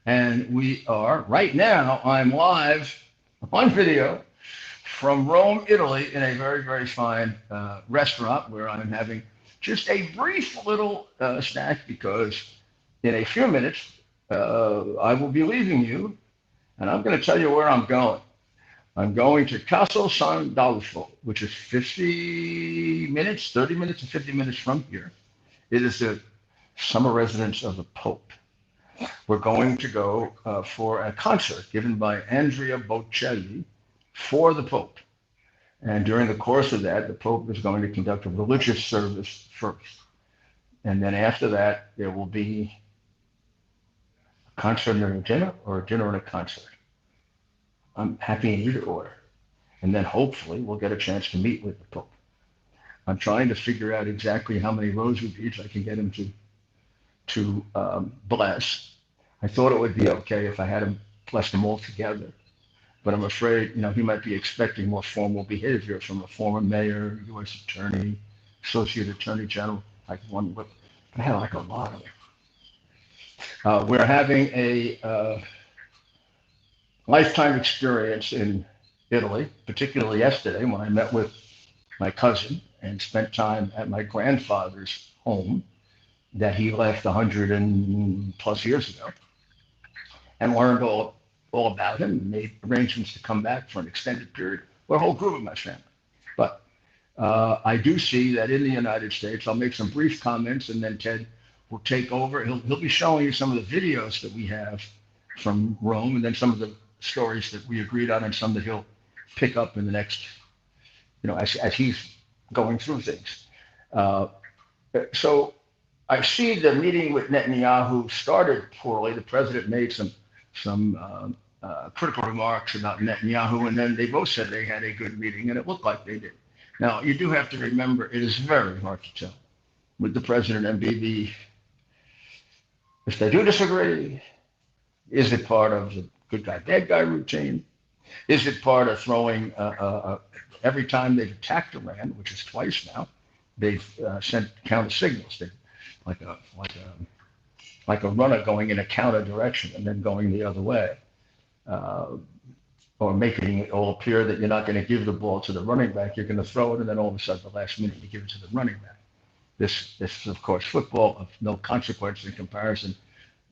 And we are, right now, I'm live on video from Rome, Italy, in a very, very fine restaurant where I'm having just a brief little snack because in a few minutes I will be leaving you and I'm going to tell you where I'm going. I'm going to Castel San Dalfo, which is 50 minutes, 30 minutes, and 50 minutes from here. It is the summer residence of the Pope. We're going to go for a concert given by Andrea Bocelli for the Pope. And during the course of that, the Pope is going to conduct a religious service first. And then after that, there will be a concert and a dinner, or a dinner and a concert. I'm happy in either order. And then hopefully we'll get a chance to meet with the Pope. I'm trying to figure out exactly how many rosary beads I can get him to bless. I thought it would be okay if I had him bless them all together. But I'm afraid, he might be expecting more formal behavior from a former mayor, U.S. attorney, associate attorney general, like one with, I had like a lot of them. We're having a lifetime experience in Italy, particularly yesterday when I met with my cousin and spent time at my grandfather's home that he left 100 and plus years ago, and learned all about him and made arrangements to come back for an extended period with a whole group of my family. But I do see that in the United States, I'll make some brief comments and then Ted will take over. He'll be showing you some of the videos that we have from Rome and then some of the stories that we agreed on and some that he'll pick up in the next, as he's going through things. So I see the meeting with Netanyahu started poorly. The president made some critical remarks about Netanyahu, and then they both said they had a good meeting, and it looked like they did. Now, you do have to remember, it is very hard to tell with the president and Bibi. If they do disagree, is it part of the good guy, bad guy routine? Is it part of throwing, every time they've attacked Iran, which is twice now, they've sent counter signals. Like a runner going in a counter direction and then going the other way, or making it all appear that you're not going to give the ball to the running back, you're going to throw it, and then all of a sudden, the last minute, you give it to the running back. This is, of course, football of no consequence in comparison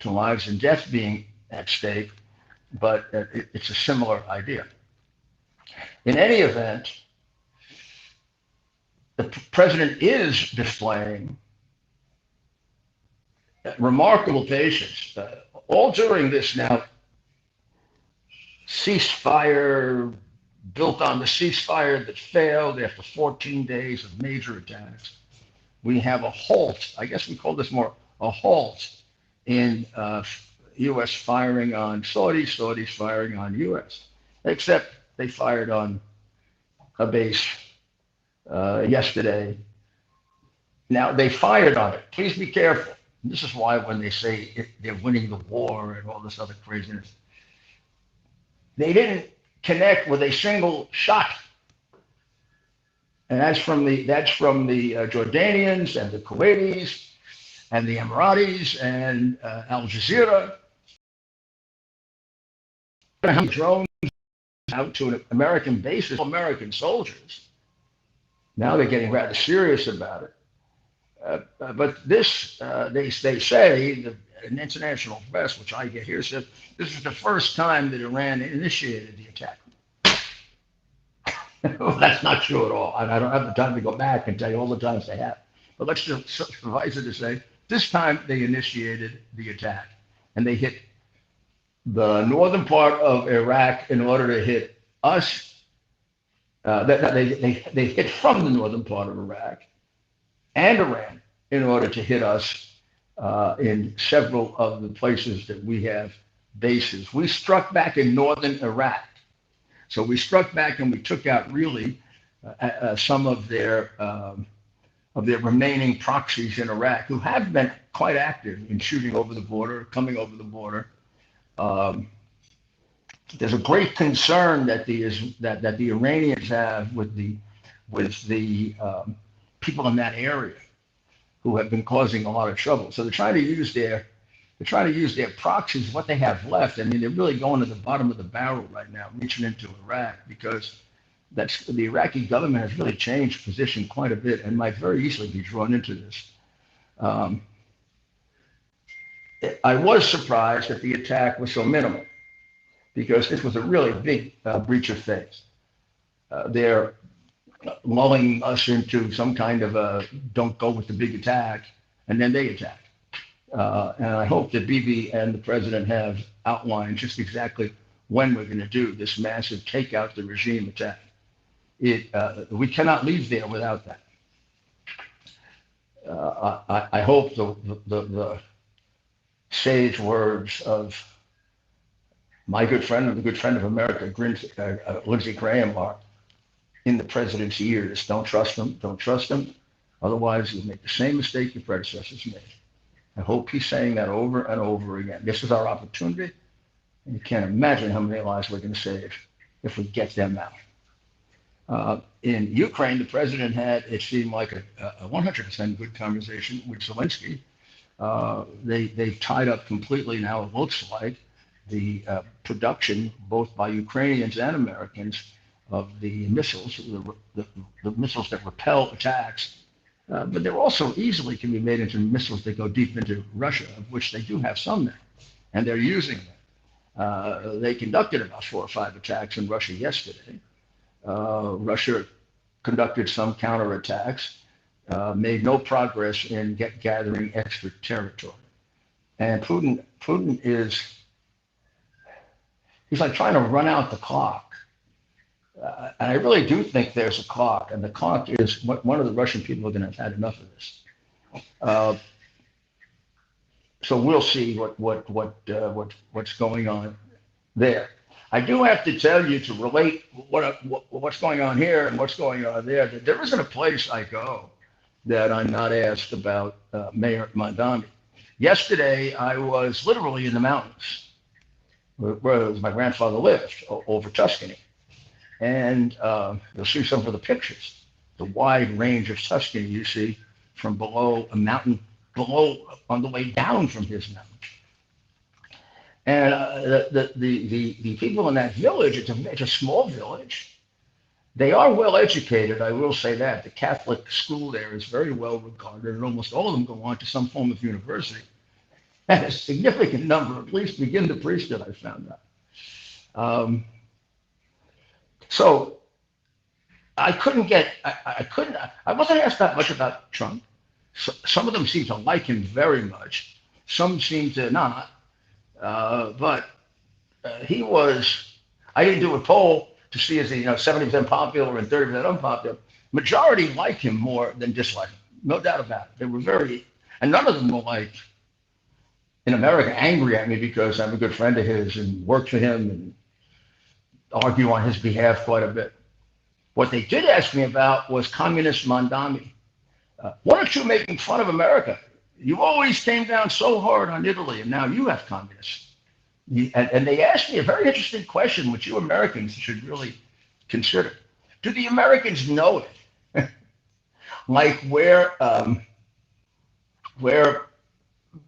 to lives and death being at stake, but it's a similar idea. In any event, the president is displaying remarkable patience, all during this now ceasefire, built on the ceasefire that failed after 14 days of major attacks. We have a halt, I guess we call this more a halt in U.S. firing on Saudis firing on U.S., except they fired on a base yesterday. Now, they fired on it. Please be careful. This is why when they say they're winning the war and all this other craziness, they didn't connect with a single shot. And that's from the Jordanians and the Kuwaitis and the Emiratis and Al Jazeera. How many drones out to an American bases, American soldiers. Now they're getting rather serious about it. But this, they say, an international press, which I get here, says this is the first time that Iran initiated the attack. Well, that's not true at all. I don't have the time to go back and tell you all the times they have. But let's just suffice it to say, this time they initiated the attack. And they hit the northern part of Iraq in order to hit us. They hit from the northern part of Iraq and Iran in order to hit us in several of the places that we have bases. We struck back in northern Iraq. So we struck back and we took out really some of their remaining proxies in Iraq who have been quite active in shooting over the border, coming over the border. There's a great concern that the Iranians have with the people in that area who have been causing a lot of trouble. So they're trying to use their They're trying to use their proxies, what they have left. I mean, they're really going to the bottom of the barrel right now, reaching into Iraq, because the Iraqi government has really changed position quite a bit and might very easily be drawn into this. Um, I was surprised that the attack was so minimal, because this was a really big breach of faith. They're lulling us into some kind of a don't go with the big attack, and then they attack. And I hope that Bibi and the president have outlined just exactly when we're going to do this massive take out the regime attack. We cannot leave there without that. I hope the sage words of my good friend and the good friend of America, Lindsey Graham, are in the president's ears. Don't trust them. Don't trust them. Otherwise, you'll make the same mistake your predecessors made. I hope he's saying that over and over again. This is our opportunity, and you can't imagine how many lives we're going to save if we get them out. In Ukraine, the president had, it seemed like a 100% good conversation with Zelensky. They've tied up completely now, it looks like, the production, both by Ukrainians and Americans, of the missiles, the missiles that repel attacks. But they're also easily can be made into missiles that go deep into Russia, of which they do have some now, and they're using them. They conducted about 4 or 5 attacks in Russia yesterday. Russia conducted some counterattacks, made no progress in gathering extra territory. And Putin he's like trying to run out the clock. And I really do think there's a clock, and the clock is one of the Russian people are going to have had enough of this. So we'll see what's going on there. I do have to tell you, to relate what's going on here and what's going on there, that there isn't a place I go that I'm not asked about Mayor Mondani. Yesterday, I was literally in the mountains where my grandfather lived, over Tuscany. And you'll see some of the pictures, the wide range of Tuscany you see from below a mountain, below on the way down from his mountain. And the people in that village, it's a small village. They are well educated, I will say that. The Catholic school there is very well regarded, and almost all of them go on to some form of university. And a significant number at least begin the priesthood, I found out. So I wasn't asked that much about Trump. So, some of them seem to like him very much. Some seem to not. But I didn't do a poll to see is he 70% popular and 30% unpopular. Majority like him more than dislike him. No doubt about it. They were and none of them were like, in America, angry at me because I'm a good friend of his and worked for him and argue on his behalf quite a bit. What they did ask me about was communist Mondani. Why aren't you making fun of America? You always came down so hard on Italy, and now you have communists. And they asked me a very interesting question, which you Americans should really consider. Do the Americans know it? Like we're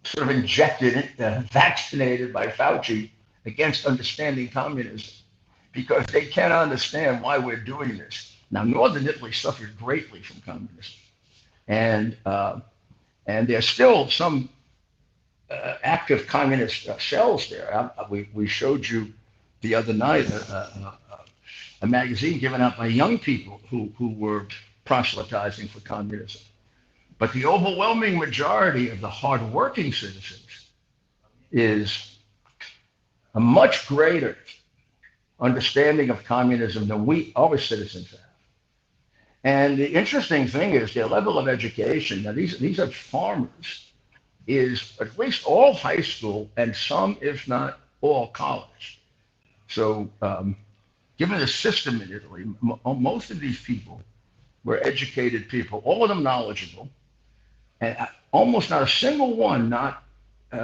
sort of injected, vaccinated by Fauci against understanding communism, because they can't understand why we're doing this. Now, Northern Italy suffered greatly from communism, and there's still some active communist cells there. We showed you the other night a magazine given out by young people who were proselytizing for communism. But the overwhelming majority of the hardworking citizens is a much greater understanding of communism than our citizens have. And the interesting thing is their level of education. Now, these are farmers, is at least all high school and some, if not all, college. So given the system in Italy, most of these people were educated people, all of them knowledgeable, and almost not a single one not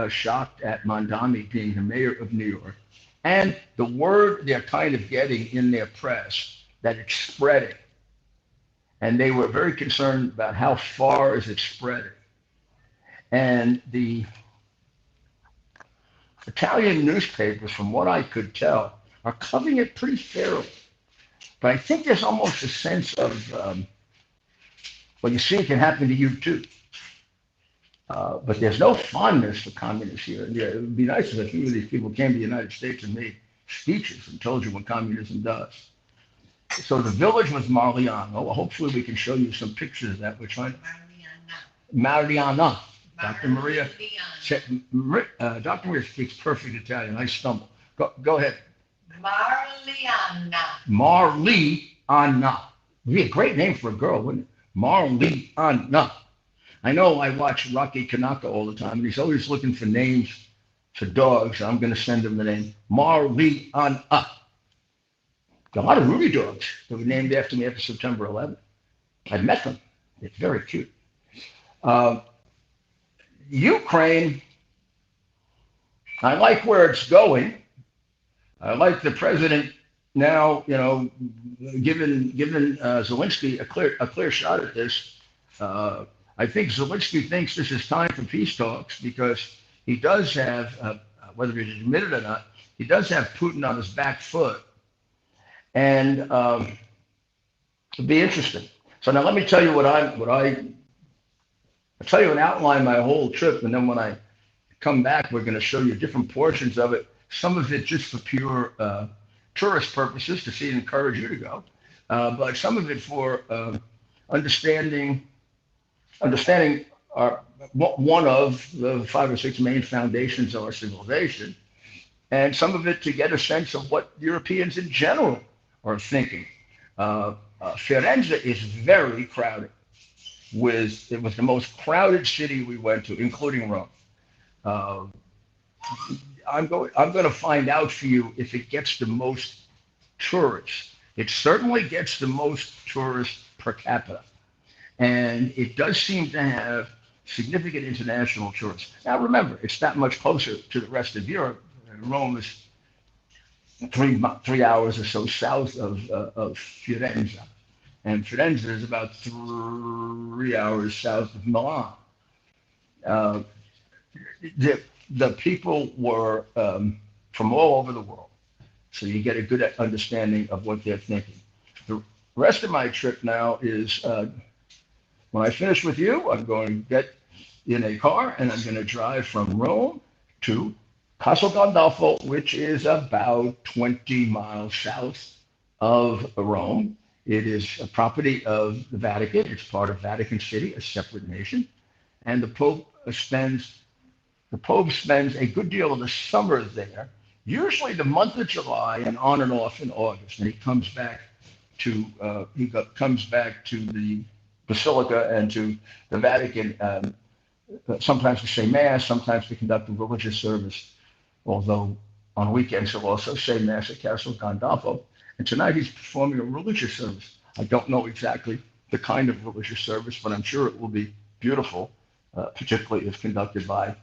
shocked at Mondani being the mayor of New York. And the word they're kind of getting in their press, that it's spreading. And they were very concerned about how far is it spreading. And the Italian newspapers, from what I could tell, are covering it pretty fairly. But I think there's almost a sense of, well, you see, it can happen to you too. But there's no fondness for communists here. Yeah, it would be nice if a few of these people came to the United States and made speeches and told you what communism does. So the village was Mariano. Well, hopefully we can show you some pictures of that. We're trying to. Mariana. Dr. Maria. Dr. Maria speaks perfect Italian. I stumble. Go ahead. Marliana. Marliana. Would be a great name for a girl, wouldn't it? Marliana. I know I watch Rocky Kanaka all the time, and he's always looking for names for dogs. I'm going to send him the name Marliana. A lot of Ruby dogs that were named after me after September 11th. I met them. It's very cute. Uh, Ukraine, I like where it's going. I like the president now, giving Zelensky a clear shot at this. I think Zelensky thinks this is time for peace talks because he does have, whether he's admitted or not, he does have Putin on his back foot, and it'll be interesting. So now let me tell you I'll tell you an outline of my whole trip, and then when I come back, we're going to show you different portions of it. Some of it just for pure tourist purposes to see and encourage you to go, but some of it for understanding our one of the 5 or 6 main foundations of our civilization, and some of it to get a sense of what Europeans in general are thinking. Firenze is very crowded. It was the most crowded city we went to, including Rome. Uh, I'm going to find out for you if it gets the most tourists. It certainly gets the most tourists per capita, and it does seem to have significant international tourists. Now, remember, it's that much closer to the rest of Europe. Rome is 3 hours or so south of Firenze, and Firenze is about 3 hours south of Milan. Uh, the people were from all over the world, so you get a good understanding of what they're thinking. The rest of my trip now is when I finish with you, I'm going to get in a car and I'm going to drive from Rome to Castel Gandolfo, which is about 20 miles south of Rome. It is a property of the Vatican. It's part of Vatican City, a separate nation. And the Pope spends a good deal of the summer there, usually the month of July and on and off in August. And he comes back to the Basilica and to the Vatican, sometimes to say Mass, sometimes to conduct a religious service, although on weekends he'll also say Mass at Castel Gandolfo. And tonight he's performing a religious service. I don't know exactly the kind of religious service, but I'm sure it will be beautiful, particularly if conducted by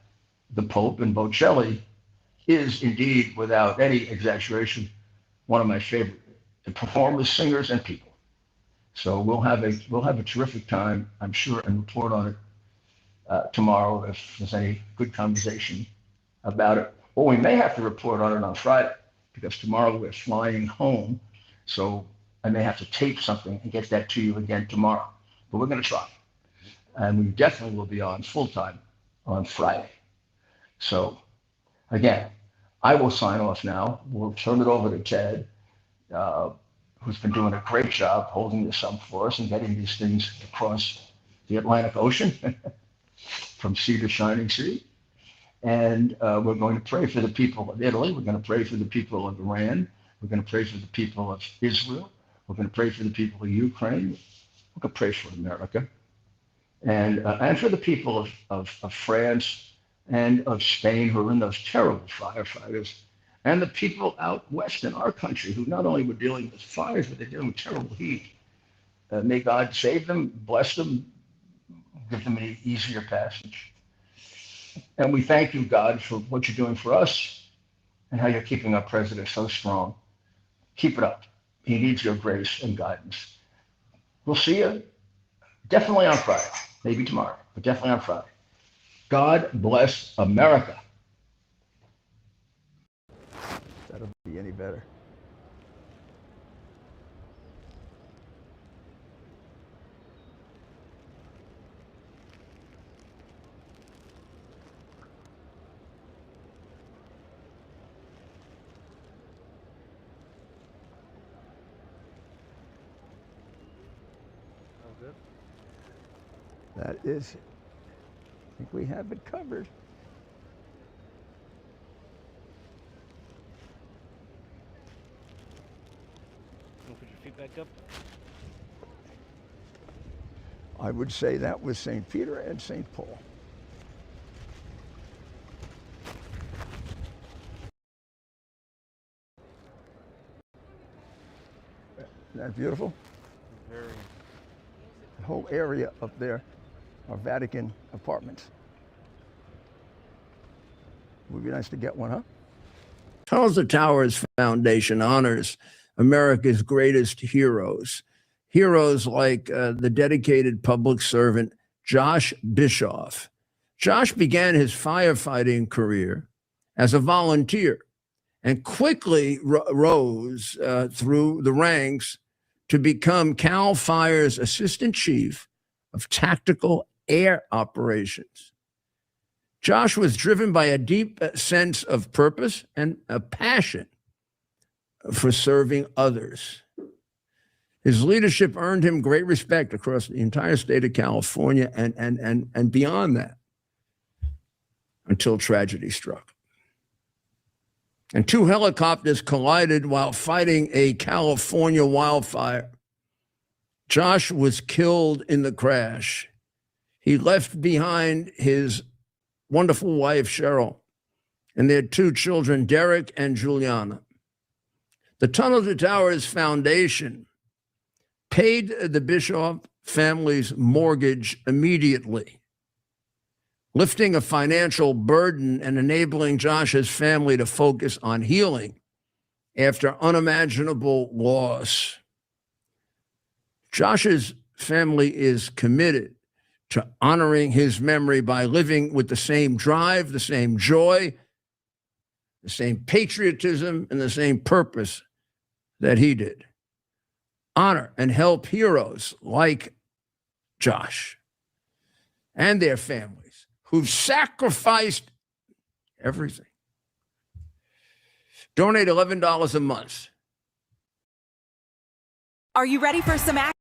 the Pope. And Bocelli is indeed, without any exaggeration, one of my favorite performers, singers, and people. So we'll have a terrific time, I'm sure, and report on it tomorrow if there's any good conversation about it. Or we may have to report on it on Friday because tomorrow we're flying home. So I may have to tape something and get that to you again tomorrow. But we're going to try. And we definitely will be on full time on Friday. So again, I will sign off now. We'll turn it over to Ted, who's been doing a great job holding this up for us and getting these things across the Atlantic Ocean from sea to shining sea. And we're going to pray for the people of Italy. We're going to pray for the people of Iran. We're going to pray for the people of Israel. We're going to pray for the people of Ukraine. We're going to pray for America. And for the people of France and of Spain who are in those terrible firefighters, and the people out west in our country who not only were dealing with fires, but they're dealing with terrible heat. May God save them, bless them, give them an easier passage. And we thank you, God, for what you're doing for us and how you're keeping our president so strong. Keep it up. He needs your grace and guidance. We'll see you definitely on Friday, maybe tomorrow, but definitely on Friday. God bless America. see any better. That is, I think we have it covered. Put your feet back up. I would say that was St. Peter and St. Paul. Isn't that beautiful? Very. The whole area up there are Vatican apartments. Would be nice to get one, huh? Tunnels to Towers Foundation honors America's greatest heroes. Heroes like the dedicated public servant Josh Bischoff. Josh began his firefighting career as a volunteer and quickly rose through the ranks to become CAL FIRE's assistant chief of tactical air operations. Josh was driven by a deep sense of purpose and a passion for serving others. His leadership earned him great respect across the entire state of California and beyond that, until tragedy struck. And two helicopters collided while fighting a California wildfire. Josh was killed in the crash. He left behind his wonderful wife, Cheryl, and their two children, Derek and Juliana. The Tunnel to Towers Foundation paid the Bischoff family's mortgage immediately, lifting a financial burden and enabling Josh's family to focus on healing after unimaginable loss. Josh's family is committed to honoring his memory by living with the same drive, the same joy, the same patriotism, and the same purpose that he did. Honor and help heroes like Josh and their families who've sacrificed everything. Donate $11 a month. Are you ready for some action?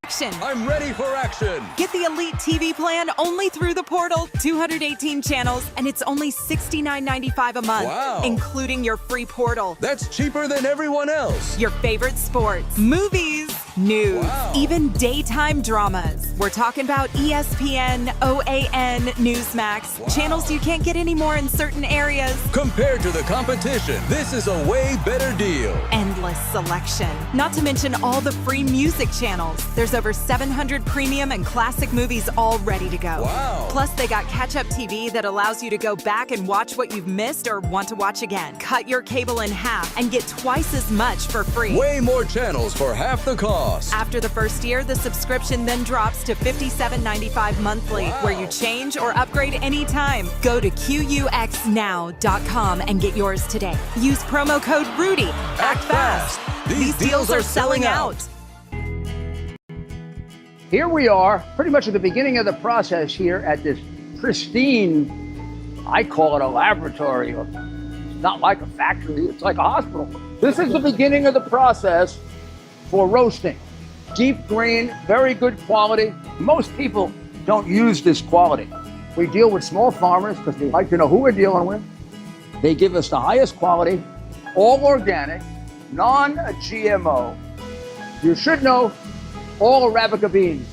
I'm ready for action. Get the Elite TV plan only through the portal. 218 channels, and it's only $69.95 a month, Wow. including your free portal. That's cheaper than everyone else. Your favorite sports, movies, news, Wow. even daytime dramas. We're talking about ESPN, OAN, Newsmax, Wow. channels you can't get anymore in certain areas. Compared to the competition, this is a way better deal. Endless selection. Not to mention all the free music channels. There's over 700 premium and classic movies all ready to go. Wow. Plus, they got catch-up TV that allows you to go back and watch what you've missed or want to watch again. Cut your cable in half and get twice as much for free. Way more channels for half the cost. After the first year, the subscription then drops to $57.95 monthly, Wow. where you change or upgrade anytime. Go to QUXNow.com and get yours today. Use promo code RUDY. Act fast. These deals are selling out. Here we are, pretty much at the beginning of the process here at this pristine, I call it a laboratory. It's not like a factory, it's like a hospital. This is the beginning of the process for roasting. Deep grain, very good quality. Most people don't use this quality. We deal with small farmers because they like to know who we're dealing with. They give us the highest quality, all organic, non-GMO. You should know all Arabica beans,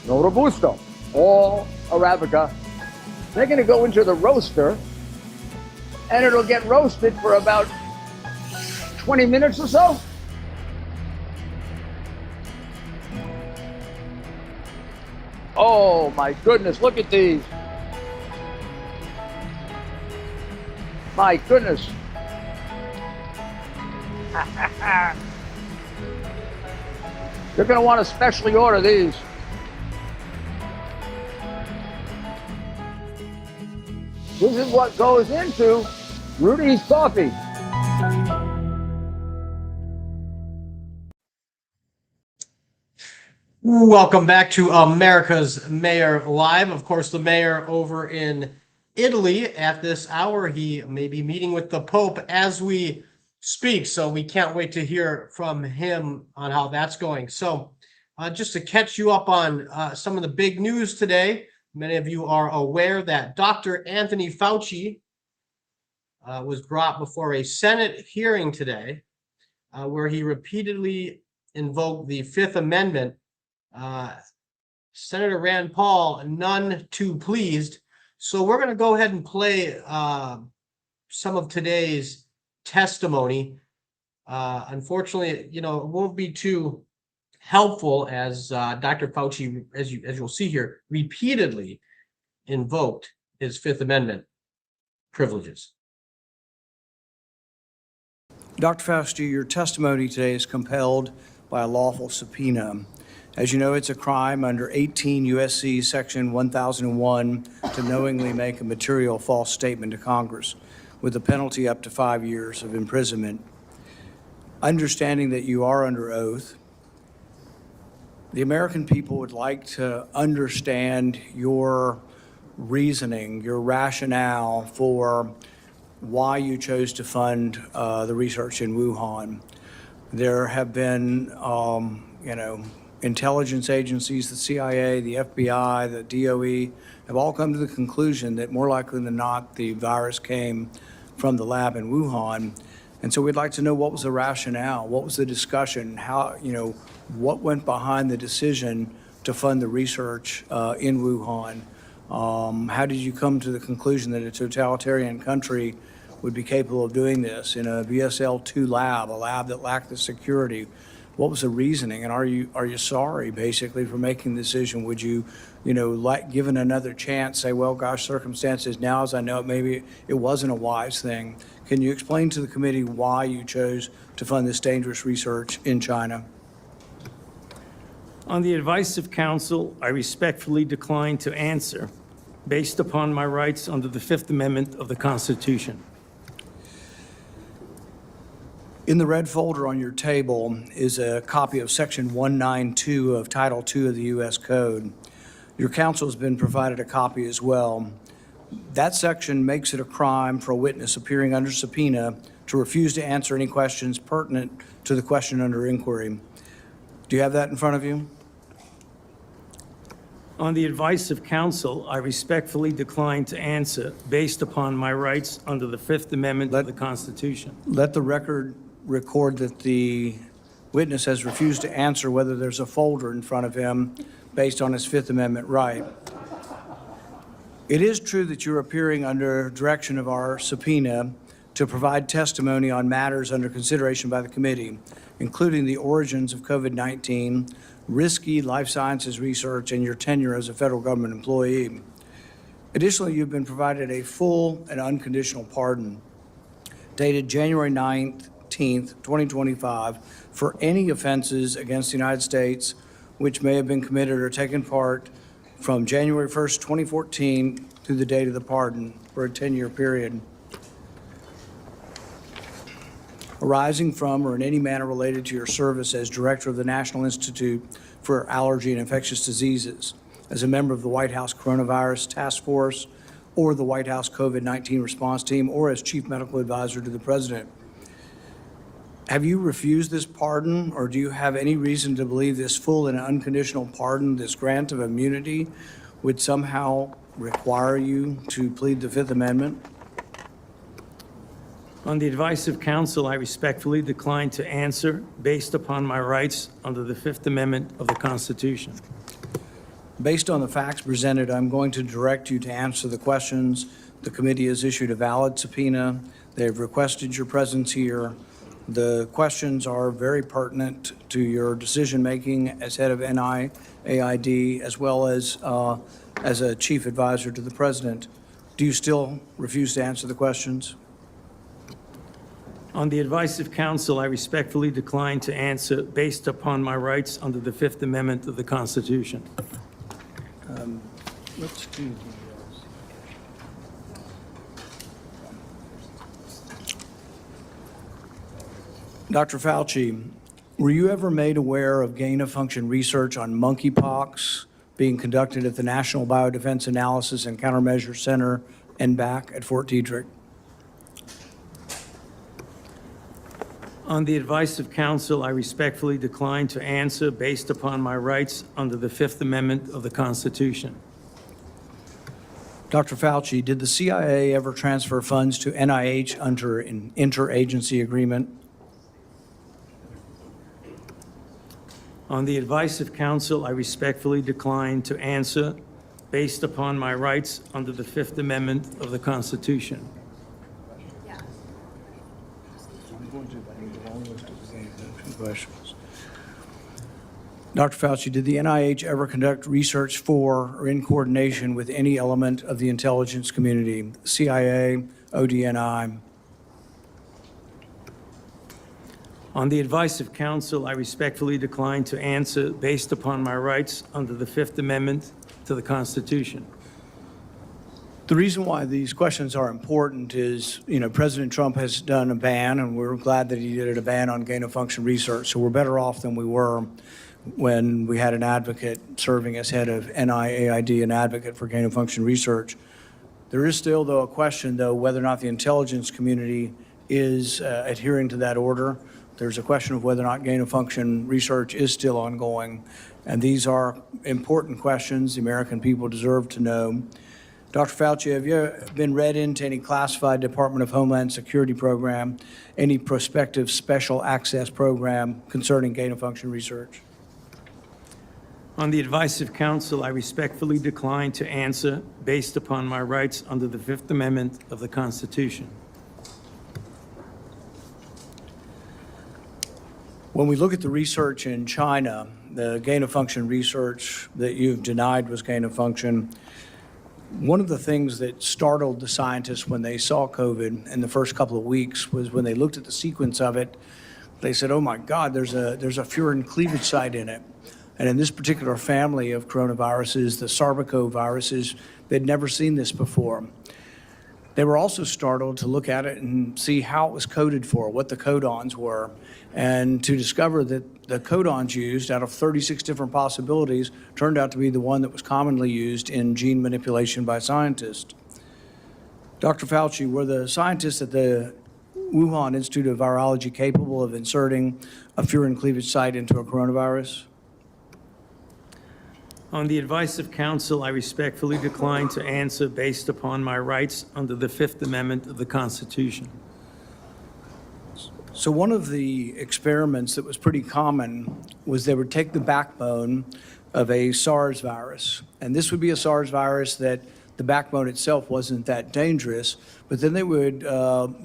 no Robusto, all Arabica. They're gonna go into the roaster and it'll get roasted for about 20 minutes or so. Oh my goodness, look at these. My goodness. You're going to want to specially order these. This is what goes into Rudy's coffee. Welcome back to America's Mayor Live. Of course, the mayor over in Italy at this hour. He may be meeting with the Pope as we speak, so we can't wait to hear from him on how that's going. So just to catch you up on some of the big news today, many of you are aware that Dr. Anthony Fauci was brought before a Senate hearing today where he repeatedly invoked the Fifth Amendment. Senator Rand Paul, none too pleased. So we're going to go ahead and play some of today's testimony. Unfortunately, it won't be too helpful as Dr. Fauci, as you'll see here, repeatedly invoked his Fifth Amendment privileges. Dr. Fauci, your testimony today is compelled by a lawful subpoena. As you know, it's a crime under 18 U.S.C. Section 1001 to knowingly make a material false statement to Congress with a penalty up to 5 years of imprisonment. Understanding that you are under oath, the American people would like to understand your reasoning, your rationale for why you chose to fund the research in Wuhan. There have been, intelligence agencies, the CIA, the FBI, the DOE, have all come to the conclusion that more likely than not, the virus came from the lab in Wuhan. And so we'd like to know what was the rationale, what was the discussion, what went behind the decision to fund the research in Wuhan? How did you come to the conclusion that a totalitarian country would be capable of doing this in a VSL-2 lab, a lab that lacked the security? What was the reasoning, and are you sorry, basically, for making the decision? Would you, given another chance, say, well, gosh, circumstances now, as I know it, maybe it wasn't a wise thing. Can you explain to the committee why you chose to fund this dangerous research in China? On the advice of counsel, I respectfully decline to answer based upon my rights under the Fifth Amendment of the Constitution. In the red folder on your table is a copy of Section 192 of Title II of the U.S. Code. Your counsel has been provided a copy as well. That section makes it a crime for a witness appearing under subpoena to refuse to answer any questions pertinent to the question under inquiry. Do you have that in front of you? On the advice of counsel, I respectfully decline to answer based upon my rights under the Fifth Amendment of the Constitution. Let the record record that the witness has refused to answer whether there's a folder in front of him based on his Fifth Amendment right. It is true that you're appearing under direction of our subpoena to provide testimony on matters under consideration by the committee, including the origins of COVID-19, risky life sciences research, and your tenure as a federal government employee. Additionally, you've been provided a full and unconditional pardon dated January 19th, 2025, for any offenses against the United States which may have been committed or taken part from January 1st, 2014 through the date of the pardon for a 10-year period, arising from or in any manner related to your service as Director of the National Institute for Allergy and Infectious Diseases, as a member of the White House Coronavirus Task Force or the White House COVID-19 Response Team, or as Chief Medical Advisor to the President. Have you refused this pardon, or do you have any reason to believe this full and unconditional pardon, this grant of immunity, would somehow require you to plead the Fifth Amendment? On the advice of counsel, I respectfully decline to answer based upon my rights under the Fifth Amendment of the Constitution. Based on the facts presented, I'm going to direct you to answer the questions. The committee has issued a valid subpoena. They've requested your presence here. The questions are very pertinent to your decision-making as head of NIAID, as well as a chief advisor to the president. Do you still refuse to answer the questions? On the advice of counsel, I respectfully decline to answer based upon my rights under the Fifth Amendment of the Constitution. Let's do the Dr. Fauci, Were you ever made aware of gain-of-function research on monkeypox being conducted at the National Biodefense Analysis and Countermeasure Center and back at Fort Detrick? On the advice of counsel, I respectfully decline to answer based upon my rights under the Fifth Amendment of the Constitution. Dr. Fauci, did the CIA ever transfer funds to NIH under an interagency agreement? On the advice of counsel, I respectfully decline to answer based upon my rights under the Fifth Amendment of the Constitution. Dr. Fauci, did the NIH ever conduct research for or in coordination with any element of the intelligence community, CIA, ODNI? On the advice of counsel, I respectfully decline to answer based upon my rights under the Fifth Amendment to the Constitution. The reason why these questions are important is, President Trump has done a ban, and we're glad that he did a ban on gain-of-function research. So we're better off than we were when we had an advocate serving as head of NIAID, an advocate for gain-of-function research. There is still, though, a question, though, whether or not the intelligence community is adhering to that order. There's a question of whether or not gain-of-function research is still ongoing. And these are important questions the American people deserve to know. Dr. Fauci, have you been read into any classified Department of Homeland Security program, any prospective special access program concerning gain-of-function research? On the advice of counsel, I respectfully decline to answer based upon my rights under the Fifth Amendment of the Constitution. When we look at the research in China, the gain-of-function research that you've denied was gain-of-function, one of the things that startled the scientists when they saw COVID in the first couple of weeks was when they looked at the sequence of it, they said, oh my God, there's a furin cleavage site in it. And in this particular family of coronaviruses, the sarbecoviruses, they'd never seen this before. They were also startled to look at it and see how it was coded for, what the codons were, and to discover that the codons used out of 36 different possibilities turned out to be the one that was commonly used in gene manipulation by scientists. Dr. Fauci, were the scientists at the Wuhan Institute of Virology capable of inserting a furin cleavage site into a coronavirus? On the advice of counsel, I respectfully decline to answer based upon my rights under the Fifth Amendment of the Constitution. So one of the experiments that was pretty common was they would take the backbone of a SARS virus, and this would be a SARS virus that the backbone itself wasn't that dangerous, but then they would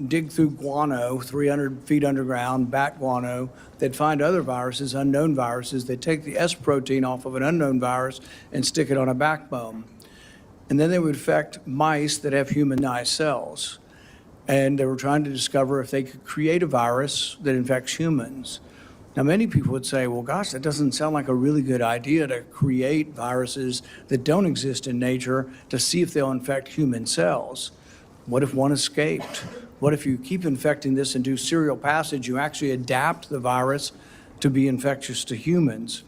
dig through guano, 300 feet underground, bat guano. They'd find other viruses, unknown viruses. They'd take the S protein off of an unknown virus and stick it on a backbone. And then they would infect mice that have humanized cells. And they were trying to discover if they could create a virus that infects humans. Now, many people would say, well, gosh, that doesn't sound like a really good idea to create viruses that don't exist in nature to see if they'll infect human cells. What if one escaped? What if you keep infecting this and do serial passage, you actually adapt the virus to be infectious to humans?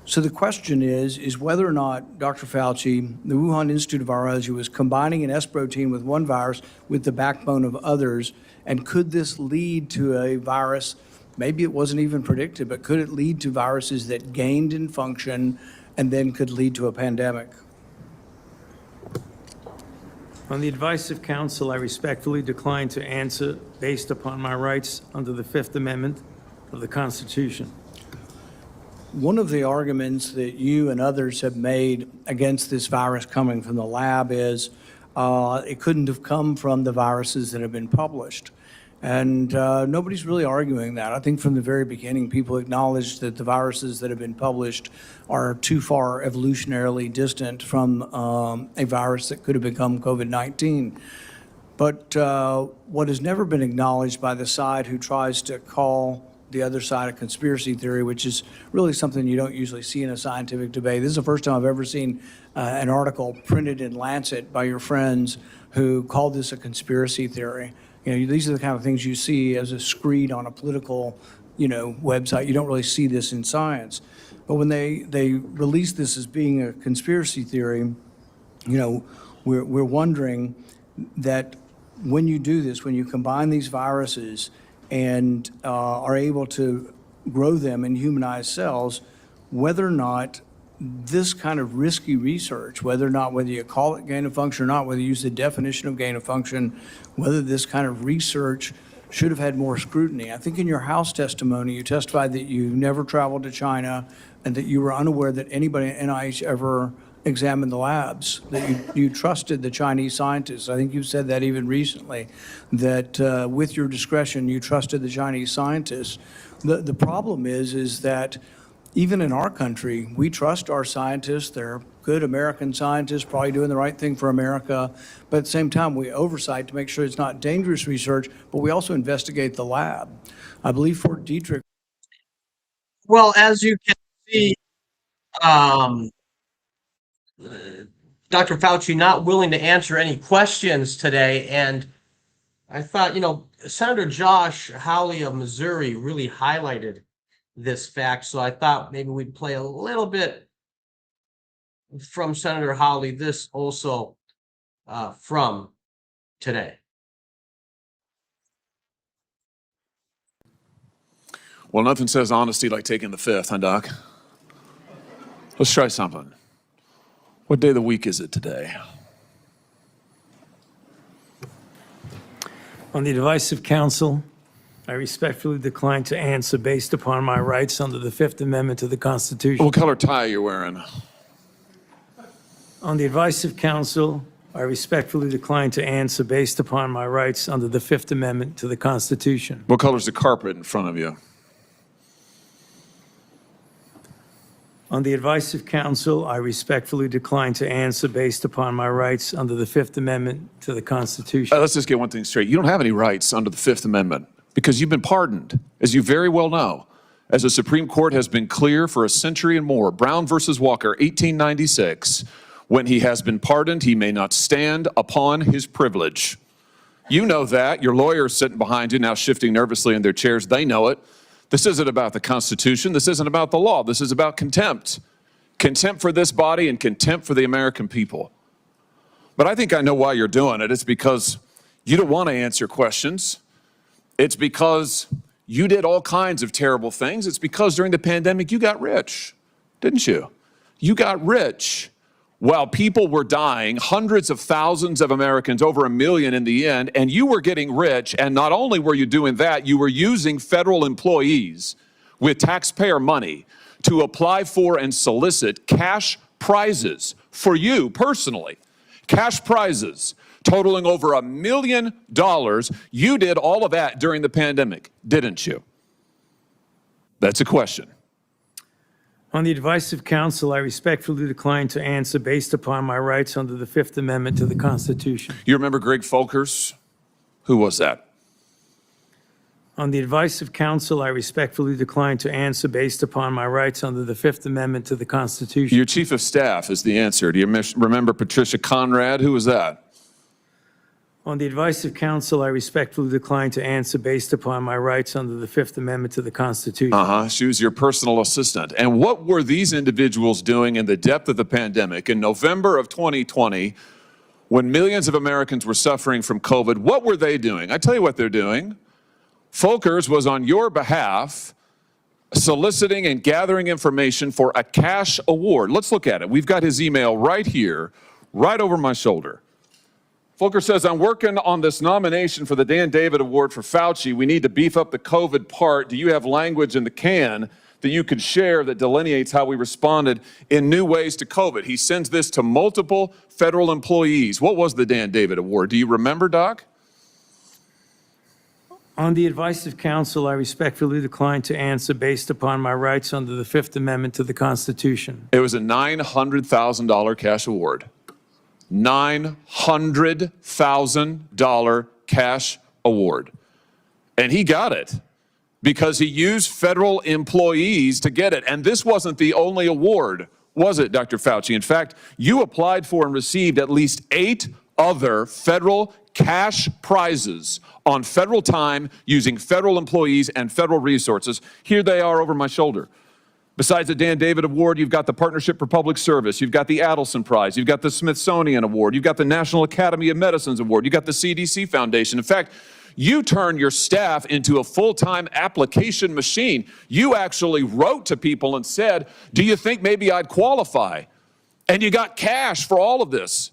So the question is whether or not, Dr. Fauci, the Wuhan Institute of Virology was combining an S protein with one virus with the backbone of others, and could this lead to a virus, maybe it wasn't even predicted, but could it lead to viruses that gained in function and then could lead to a pandemic? On the advice of counsel, I respectfully decline to answer based upon my rights under the Fifth Amendment of the Constitution. One of the arguments that you and others have made against this virus coming from the lab is it couldn't have come from the viruses that have been published. And nobody's really arguing that. I think from the very beginning, people acknowledged that the viruses that have been published are too far evolutionarily distant from a virus that could have become COVID-19. But what has never been acknowledged by the side who tries to call the other side a conspiracy theory, which is really something you don't usually see in a scientific debate. This is the first time I've ever seen an article printed in Lancet by your friends who called this a conspiracy theory. You know, these are the kind of things you see as a screed on a political website. You don't really see this in science. But when they release this as being a conspiracy theory, we're wondering that when you do this, when you combine these viruses and are able to grow them in humanized cells, whether or not this kind of risky research, whether you call it gain of function or not, whether you use the definition of gain of function, whether this kind of research should have had more scrutiny. I think in your House testimony, you testified that you never traveled to China and that you were unaware that anybody at NIH ever examined the labs, that you trusted the Chinese scientists. I think you said that even recently, that with your discretion, you trusted the Chinese scientists. The problem is that even in our country, we trust our scientists. They're good American scientists, probably doing the right thing for America. But at the same time, we oversight to make sure it's not dangerous research, but we also investigate the lab. I believe Fort Detrick. Well, as you can see, Dr. Fauci not willing to answer any questions today. And I thought, Senator Josh Hawley of Missouri really highlighted this fact. So I thought maybe we'd play a little bit from Senator Hawley, this also from today. Well, nothing says honesty like taking the fifth, huh, Doc? Let's try something. What day of the week is it today? On the advice of counsel, I respectfully decline to answer based upon my rights under the Fifth Amendment to the Constitution. What color tie are you wearing? On the advice of counsel, I respectfully decline to answer based upon my rights under the Fifth Amendment to the Constitution. What color's the carpet in front of you? On the advice of counsel, I respectfully decline to answer based upon my rights under the Fifth Amendment to the Constitution. Let's just get one thing straight. You don't have any rights under the Fifth Amendment because you've been pardoned, as you very well know. As the Supreme Court has been clear for a century and more, Brown versus Walker, 1896, when he has been pardoned, he may not stand upon his privilege. You know that. Your lawyers sitting behind you now shifting nervously in their chairs. They know it. This isn't about the Constitution. This isn't about the law. This is about contempt. Contempt for this body and contempt for the American people. But I think I know why you're doing it. It's because you don't want to answer questions. It's because you did all kinds of terrible things. It's because during the pandemic you got rich, didn't you? You got rich while people were dying, hundreds of thousands of Americans, over 1 million in the end, and you were getting rich. And not only were you doing that, you were using federal employees with taxpayer money to apply for and solicit cash prizes for you personally. Cash prizes totaling over $1 million. You did all of that during the pandemic, didn't you? That's a question. On the advice of counsel, I respectfully decline to answer based upon my rights under the Fifth Amendment to the Constitution. You remember Greg Folkers? Who was that? On the advice of counsel, I respectfully decline to answer based upon my rights under the Fifth Amendment to the Constitution. Your chief of staff is the answer. Do you remember Patricia Conrad? Who was that? On the advice of counsel, I respectfully decline to answer based upon my rights under the Fifth Amendment to the Constitution. She was your personal assistant. And what were these individuals doing in the depth of the pandemic in November of 2020 when millions of Americans were suffering from COVID? What were they doing? I tell you what they're doing. Folkers was on your behalf soliciting and gathering information for a cash award. Let's look at it. We've got his email right here, right over my shoulder. Folkers says, I'm working on this nomination for the Dan David Award for Fauci. We need to beef up the COVID part. Do you have language in the can that you could share that delineates how we responded in new ways to COVID? He sends this to multiple federal employees. What was the Dan David Award? Do you remember, Doc? On the advice of counsel, I respectfully decline to answer based upon my rights under the Fifth Amendment to the Constitution. It was a $900,000 cash award. $900,000 cash award. And he got it because he used federal employees to get it. And this wasn't the only award, was it, Dr. Fauci? In fact, you applied for and received at least 8 other federal cash prizes on federal time using federal employees and federal resources. Here they are over my shoulder. Besides the Dan David Award, you've got the Partnership for Public Service, you've got the Adelson Prize, you've got the Smithsonian Award, you've got the National Academy of Medicine's Award, you've got the CDC Foundation. In fact, you turn your staff into a full-time application machine. You actually wrote to people and said, do you think maybe I'd qualify? And you got cash for all of this.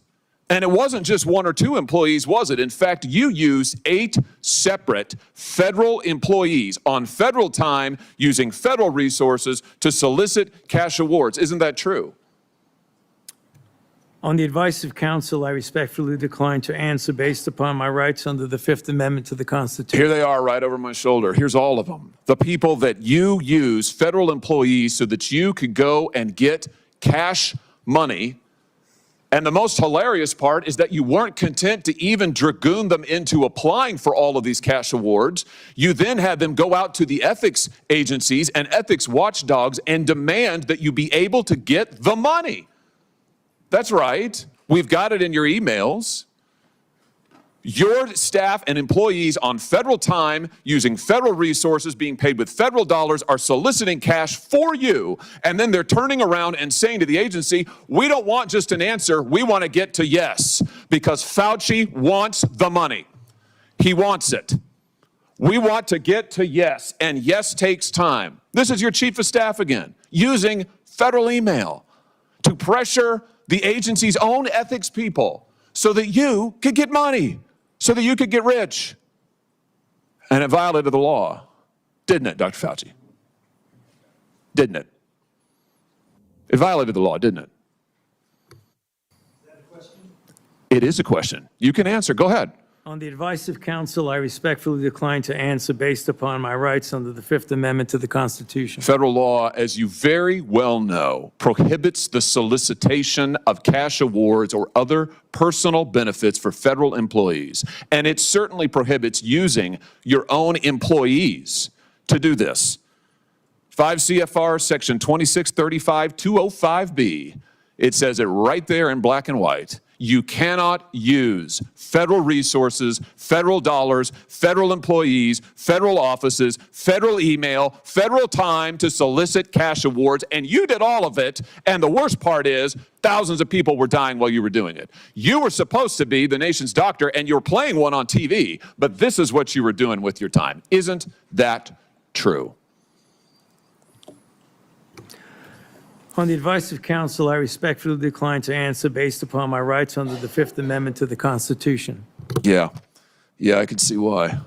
And it wasn't just 1 or 2 employees, was it? In fact, you used 8 separate federal employees on federal time using federal resources to solicit cash awards. Isn't that true? On the advice of counsel, I respectfully decline to answer based upon my rights under the Fifth Amendment to the Constitution. Here they are right over my shoulder. Here's all of them. The people that you use, federal employees, so that you could go and get cash money. And the most hilarious part is that you weren't content to even dragoon them into applying for all of these cash awards. You then had them go out to the ethics agencies and ethics watchdogs and demand that you be able to get the money. That's right. We've got it in your emails. Your staff and employees on federal time, using federal resources, being paid with federal dollars, are soliciting cash for you. And then they're turning around and saying to the agency, we don't want just an answer, we want to get to yes. Because Fauci wants the money. He wants it. We want to get to yes, and yes takes time. This is your chief of staff again, using federal email to pressure the agency's own ethics people so that you could get money, so that you could get rich. And it violated the law, didn't it, Dr. Fauci? Didn't it? It violated the law, didn't it? Is that a question? It is a question. You can answer. Go ahead. On the advice of counsel, I respectfully decline to answer based upon my rights under the Fifth Amendment to the Constitution. Federal law, as you very well know, prohibits the solicitation of cash awards or other personal benefits for federal employees. And it certainly prohibits using your own employees to do this. 5 CFR section 2635-205B, it says it right there in black and white. You cannot use federal resources, federal dollars, federal employees, federal offices, federal email, federal time to solicit cash awards, and you did all of it, and the worst part is thousands of people were dying while you were doing it. You were supposed to be the nation's doctor, and you're playing one on TV, but this is what you were doing with your time. Isn't that true? On the advice of counsel, I respectfully decline to answer based upon my rights under the Fifth Amendment to the Constitution. Yeah, I can see why.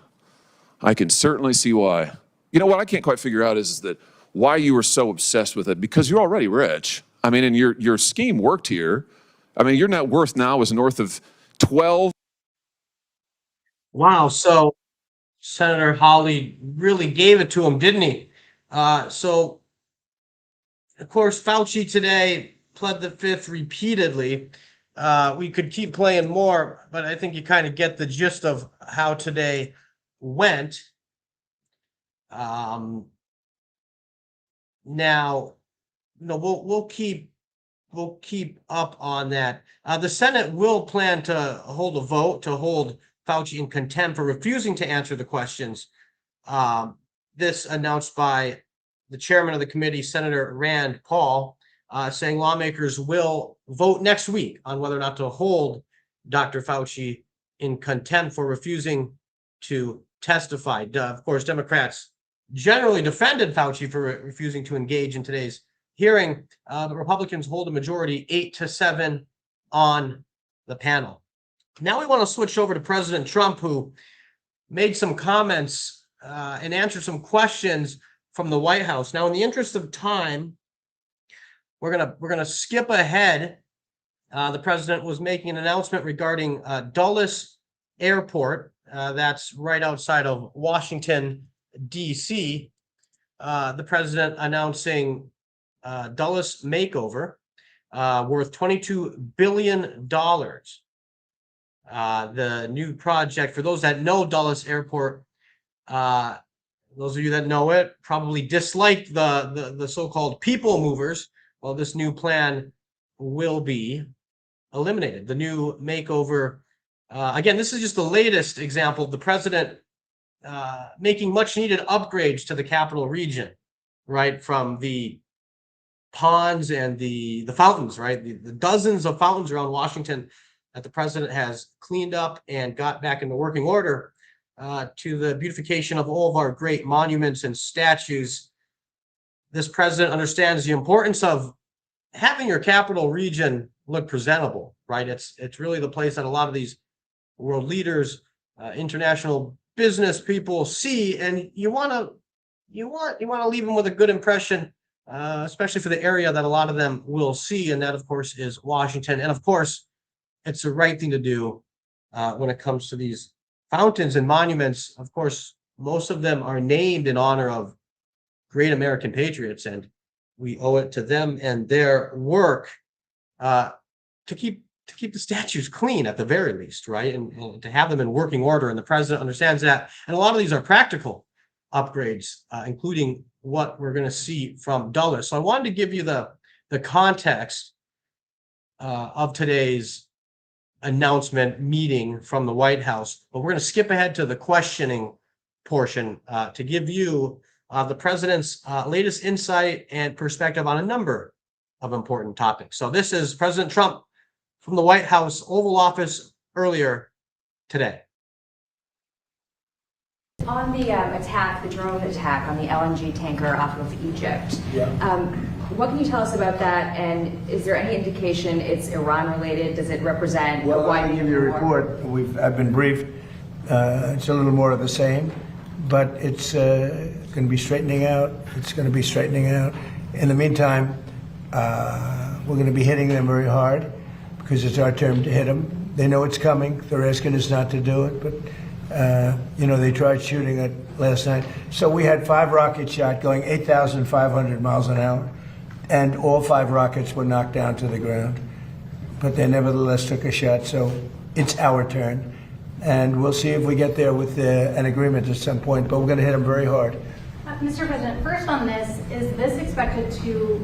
I can certainly see why. You know what I can't quite figure out is that why you were so obsessed with it, because you're already rich. I mean, and your scheme worked here. I mean, your net worth now is north of 12. Wow. So Senator Hawley really gave it to him, didn't he? Of course, Fauci today pled the fifth repeatedly. We could keep playing more, but I think you kind of get the gist of how today went. Now, we'll keep up on that. The Senate will plan to hold a vote to hold Fauci in contempt for refusing to answer the questions. This announced by the chairman of the committee, Senator Rand Paul, saying lawmakers will vote next week on whether or not to hold Dr. Fauci in contempt for refusing to testify. Of course, Democrats generally defended Fauci for refusing to engage in today's hearing. The Republicans hold a majority 8-7 on the panel. Now we want to switch over to President Trump, who made some comments and answered some questions from the White House. Now, in the interest of time, we're gonna skip ahead. The president was making an announcement regarding Dulles Airport. That's right outside of Washington, D.C. The president announcing Dulles makeover worth $22 billion. The new project, for those that know Dulles Airport, those of you that know it probably dislike the so-called people movers. Well, this new plan will be eliminated. The new makeover Again, this is just the latest example of the president making much needed upgrades to the capital region, right? From the ponds and the fountains, right? The dozens of fountains around Washington that the president has cleaned up and got back into working order, to the beautification of all of our great monuments and statues. This president understands the importance of having your capital region look presentable, right? It's really the place that a lot of these world leaders, international business people see, and you want to leave them with a good impression, especially for the area that a lot of them will see, and that of course is Washington. And of course, it's the right thing to do when it comes to these fountains and monuments. Of course, most of them are named in honor of great American patriots, and we owe it to them and their work to keep the statues clean at the very least, right? And to have them in working order. And the president understands that. And a lot of these are practical upgrades, including what we're going to see from Dulles. So I wanted to give you the context of today's announcement meeting from the White House, but we're going to skip ahead to the questioning portion to give you the president's latest insight and perspective on a number of important topics. So this is President Trump from the White House Oval Office earlier today. On the attack, the drone attack on the LNG tanker off of Egypt, what can you tell us about that? And is there any indication it's Iran related? Does it represent a Well, wide I'll give you a report. I've been briefed. It's a little more of the same, but it's going to be straightening out. It's going to be straightening out. In the meantime, we're going to be hitting them very hard because it's our turn to hit them. They know it's coming. They're asking us not to do it, but they tried shooting it last night. So we had 5 rockets shot going 8,500 miles an hour, and all 5 rockets were knocked down to the ground. But they nevertheless took a shot, so it's our turn. And we'll see if we get there with an agreement at some point, but we're going to hit them very hard. Mr. President, first on this, is this expected to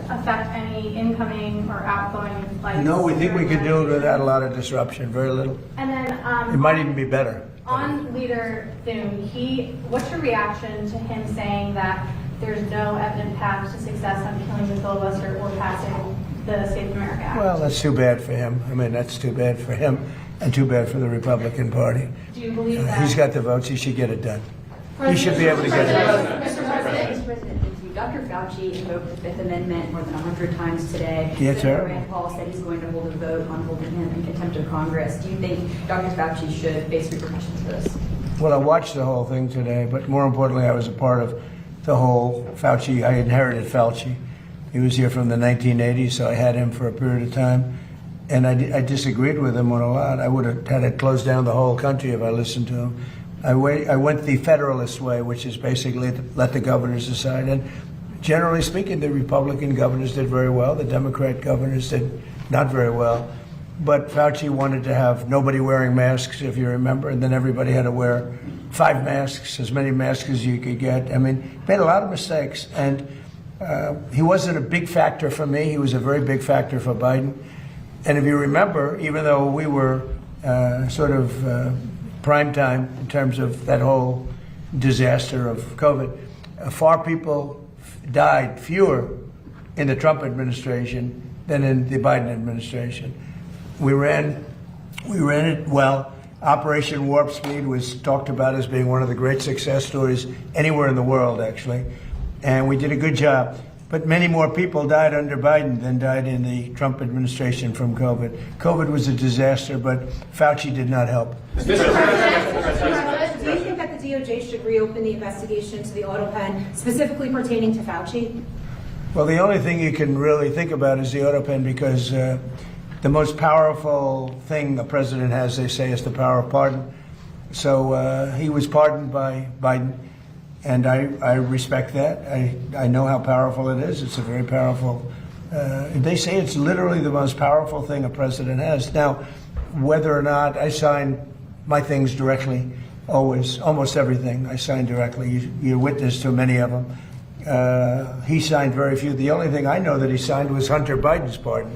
affect any incoming or outgoing flights? No, we think we could do it without a lot of disruption, very little. And then It might even be better. on Leader Thune, what's your reaction to him saying that there's no evident path to success on killing the filibuster or passing the Safe America Act? Well, that's too bad for him. I mean, that's too bad for him and too bad for the Republican Party. Do you believe that? He's got the votes. He should get it done. He should be able to get it done. Mr. President, thank you. Dr. Fauci invoked the Fifth Amendment more than 100 times today. Yes, sir. Rand Paul said he's going to hold a vote on holding him in contempt of Congress. Do you think Dr. Fauci should face repercussions for this? Well, I watched the whole thing today, but more importantly, I was a part of the whole Fauci. I inherited Fauci. He was here from the 1980s, so I had him for a period of time. And I disagreed with him on a lot. I would have had to close down the whole country if I listened to him. I went the Federalist way, which is basically let the governors decide. And generally speaking, the Republican governors did very well. The Democrat governors did not very well. But Fauci wanted to have nobody wearing masks, if you remember, and then everybody had to wear 5 masks, as many masks as you could get. I mean, he made a lot of mistakes. And he wasn't a big factor for me. He was a very big factor for Biden. And if you remember, even though we were prime time in terms of that whole disaster of COVID, fewer in the Trump administration than in the Biden administration. We ran it well. Operation Warp Speed was talked about as being one of the great success stories anywhere in the world, actually. And we did a good job. But many more people died under Biden than died in the Trump administration from COVID. COVID was a disaster, but Fauci did not help. Mr. President, do you think that the DOJ should reopen the investigation into the auto pen, specifically pertaining to Fauci? Well, the only thing you can really think about is the auto pen, because the most powerful thing the president has, they say, is the power of pardon. So he was pardoned by Biden. And I respect that. I know how powerful it is. It's a very powerful, they say it's literally the most powerful thing a president has. Now, whether or not I sign my things directly, almost everything I sign directly. You're witness to many of them. He signed very few. The only thing I know that he signed was Hunter Biden's pardon.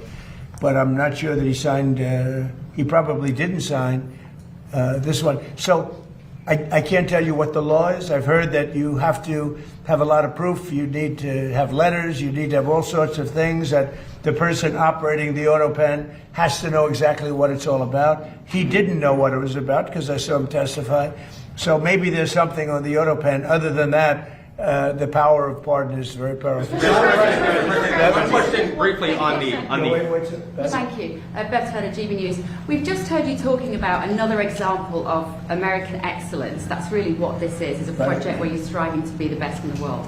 But I'm not sure that he signed, he probably didn't sign this one. So I can't tell you what the law is. I've heard that you have to have a lot of proof. You need to have letters. You need to have all sorts of things that the person operating the auto pen has to know exactly what it's all about. He didn't know what it was about because I saw him testify. So maybe there's something on the auto pen. Other than that, the power of pardon is very powerful. One question briefly on the. Thank you. Beth Turner, GB News. We've just heard you talking about another example of American excellence. That's really what this is a project where you're striving to be the best in the world.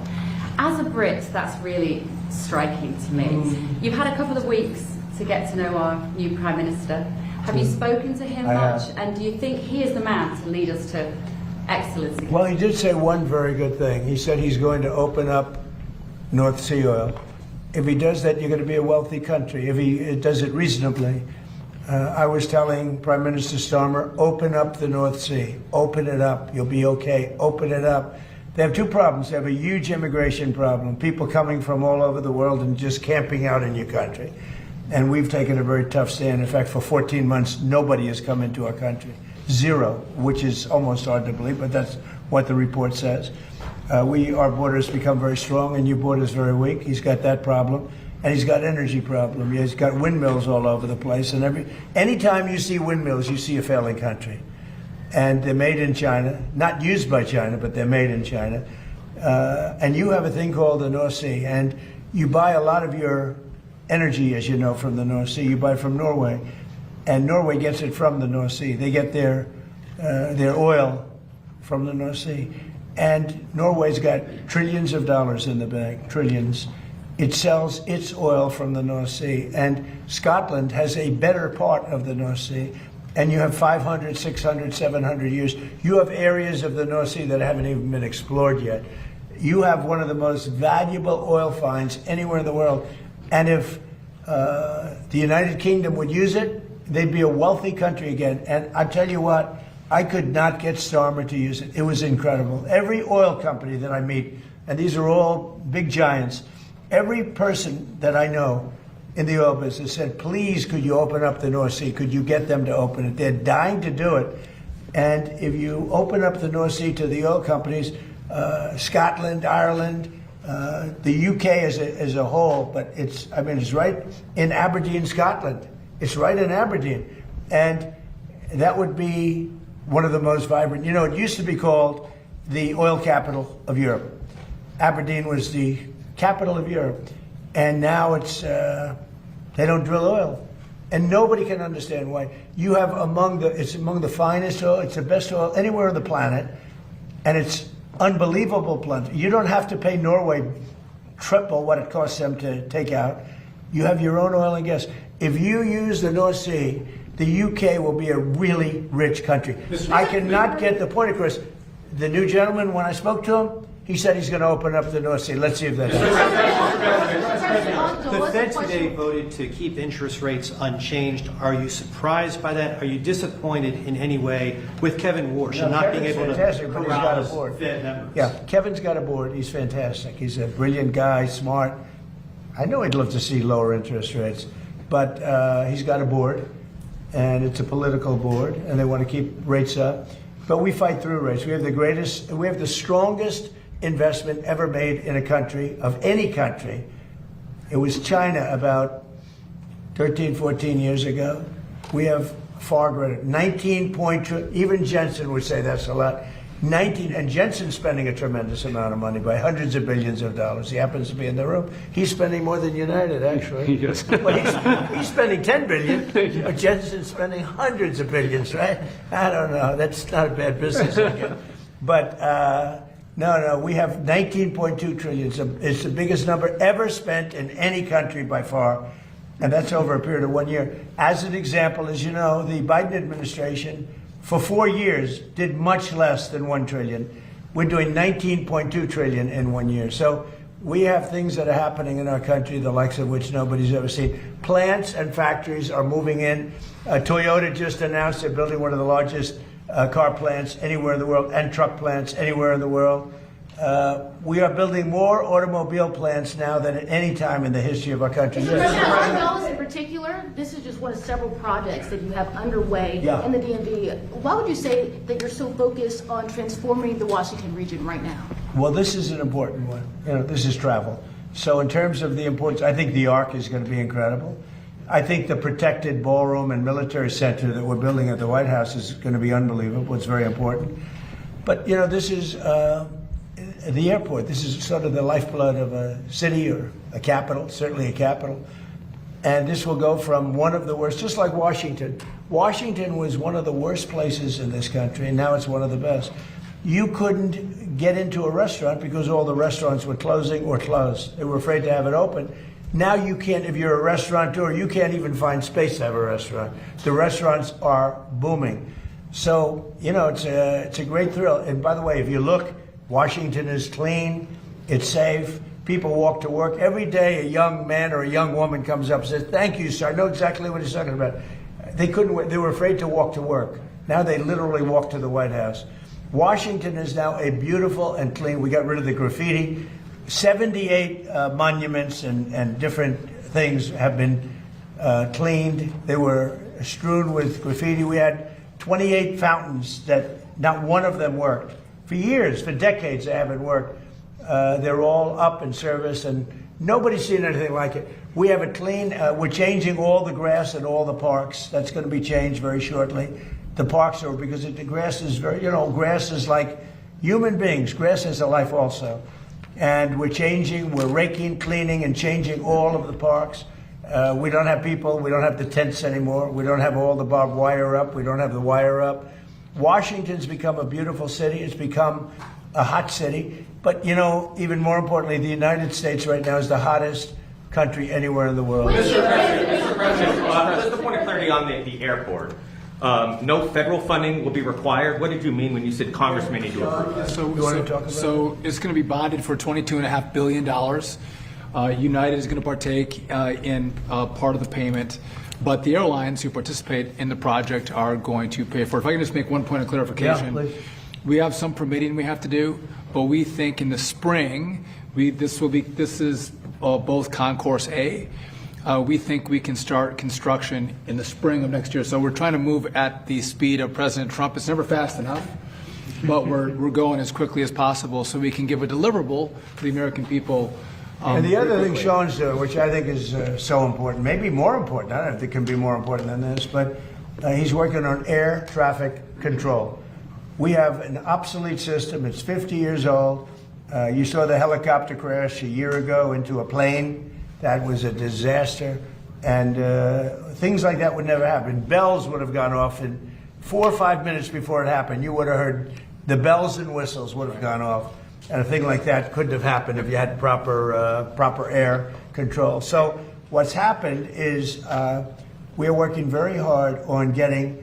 As a Brit, that's really striking to me. You've had a couple of weeks to get to know our new Prime Minister. Have you spoken to him much? And do you think he is the man to lead us to excellence again? Well, he did say one very good thing. He said he's going to open up North Sea oil. If he does that, you're going to be a wealthy country. If he does it reasonably. I was telling Prime Minister Starmer, open up the North Sea. Open it up. You'll be okay. Open it up. They have two problems. They have a huge immigration problem. People coming from all over the world and just camping out in your country. And we've taken a very tough stand. In fact, for 14 months, nobody has come into our country. Zero, which is almost hard to believe, but that's what the report says. Our borders become very strong, and your border's very weak. He's got that problem, and he's got energy problem. He's got windmills all over the place, and anytime you see windmills, you see a failing country. And they're made in China, not used by China, but they're made in China. And you have a thing called the North Sea, and you buy a lot of your energy, as you know, from the North Sea. You buy from Norway, and Norway gets it from the North Sea. They get their oil from the North Sea. And Norway's got trillions of dollars in the bank, trillions. It sells its oil from the North Sea. And Scotland has a better part of the North Sea. And you have 500, 600, 700 years. You have areas of the North Sea that haven't even been explored yet. You have one of the most valuable oil finds anywhere in the world. And if the United Kingdom would use it, they'd be a wealthy country again. And I tell you what, I could not get Starmer to use it. It was incredible. Every oil company that I meet, and these are all big giants, every person that I know in the oil business said, please, could you open up the North Sea? Could you get them to open it? They're dying to do it. And if you open up the North Sea to the oil companies, Scotland, Ireland, the UK as a whole, but it's right in Aberdeen, Scotland. It's right in Aberdeen. And that would be one of the most vibrant. You know, it used to be called the oil capital of Europe. Aberdeen was the capital of Europe. And now it's, they don't drill oil. And nobody can understand why. You have it's among the finest oil, it's the best oil anywhere on the planet. And it's unbelievable plenty. You don't have to pay Norway triple what it costs them to take out. You have your own oil and gas. If you use the North Sea, the UK will be a really rich country. I cannot get the point across. The new gentleman, when I spoke to him, he said he's going to open up the North Sea. Let's see if that happens. The Fed today voted to keep interest rates unchanged. Are you surprised by that? Are you disappointed in any way with Kevin Warsh and not being able to corral Fed members? Yeah, Kevin's got a board. He's fantastic. He's a brilliant guy, smart. I know he'd love to see lower interest rates, but he's got a board, and it's a political board, and they want to keep rates up. But we fight through rates. We have the strongest investment ever made in a country, of any country. It was China about 13, 14 years ago. We have far greater, 19 even Jensen would say that's a lot. 19, and Jensen's spending a tremendous amount of money by hundreds of billions of dollars. He happens to be in the room. He's spending more than United, actually. Yes. Well, he's spending 10 billion, but Jensen's spending hundreds of billions, right? I don't know. That's not a bad business again. But no, we have 19.2 trillion. It's the biggest number ever spent in any country by far. And that's over a period of 1 year. As an example, as you know, the Biden administration for 4 years did much less than 1 trillion. We're doing 19.2 trillion in 1 year. So we have things that are happening in our country, the likes of which nobody's ever seen. Plants and factories are moving in. Toyota just announced they're building one of the largest car plants anywhere in the world, and truck plants anywhere in the world. We are building more automobile plants now than at any time in the history of our country. Mr. President, on Dulles in particular, this is just one of several projects that you have underway in the DMV. Why would you say that you're so focused on transforming the Washington region right now? Well, this is an important one. This is travel. So in terms of the importance, I think the Arc is going to be incredible. I think the protected ballroom and military center that we're building at the White House is going to be unbelievable. It's very important. But, this is the airport. This is sort of the lifeblood of a city or a capital, certainly a capital. And this will go from one of the worst, just like Washington. Washington was one of the worst places in this country, and now it's one of the best. You couldn't get into a restaurant because all the restaurants were closing or closed. They were afraid to have it open. Now you can't, if you're a restaurateur, you can't even find space to have a restaurant. The restaurants are booming. So, it's a great thrill. And by the way, if you look, Washington is clean, it's safe, people walk to work. Every day a young man or a young woman comes up and says, "Thank you, sir." I know exactly what he's talking about. They were afraid to walk to work. Now they literally walk to the White House. Washington is now a beautiful and clean. We got rid of the graffiti. 78 monuments and different things have been cleaned. They were strewn with graffiti. We had 28 fountains that not one of them worked. For years, for decades, they haven't worked. They're all up in service, and nobody's seen anything like it. We have it clean. We're changing all the grass in all the parks. That's going to be changed very shortly. The parks are, because the grass is very, grass is like human beings. Grass has a life also. And we're changing, we're raking, cleaning, and changing all of the parks. We don't have people, we don't have the tents anymore. We don't have all the barbed wire up. We don't have the wire up. Washington's become a beautiful city. It's become a hot city. But, even more importantly, the United States right now is the hottest country anywhere in the world. Mr. President, just a point of clarity on the airport. No federal funding will be required. What did you mean when you said Congress may need to approve? So it's going to be bonded for $22.5 billion. United is going to partake in part of the payment. But the airlines who participate in the project are going to pay for it. If I can just make one point of clarification. Yeah, please. We have some permitting we have to do, but we think in the spring, this is both Concourse A. We think we can start construction in the spring of next year. So we're trying to move at the speed of President Trump. It's never fast enough, but we're going as quickly as possible so we can give a deliverable to the American people. And the other thing Sean's doing, which I think is so important, maybe more important, I don't know if it can be more important than this, but he's working on air traffic control. We have an obsolete system. It's 50 years old. You saw the helicopter crash a year ago into a plane. That was a disaster. And things like that would never happen. Bells would have gone off in 4 or 5 minutes before it happened. You would have heard the bells and whistles would have gone off. And a thing like that couldn't have happened if you had proper air control. So what's happened is we're working very hard on getting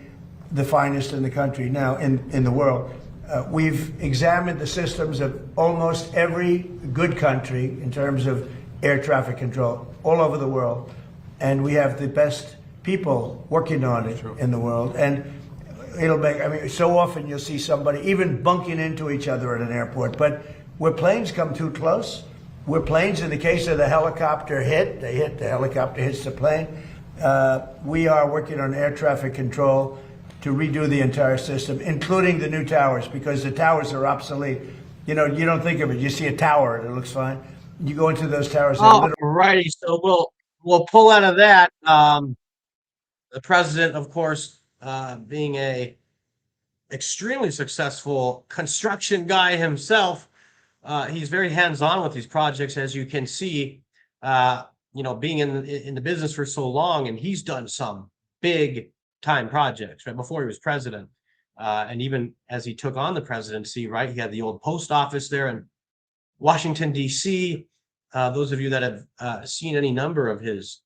the finest in the country now, in the world. We've examined the systems of almost every good country in terms of air traffic control all over the world. And we have the best people working on it in the world. And it'll make, so often you'll see somebody even bunking into each other at an airport. But where planes come too close, where planes, in the case of the helicopter the helicopter hits the plane, we are working on air traffic control to redo the entire system, including the new towers, because the towers are obsolete. You don't think of it. You see a tower, and it looks fine. You go into those towers. Alrighty, so we'll pull out of that. The president, of course, being a extremely successful construction guy himself, he's very hands-on with these projects, as you can see. Being in the business for so long, and he's done some big time projects right before he was president, and even as he took on the presidency, right? He had the old post office there in Washington, D.C. Those of you that have seen any number of his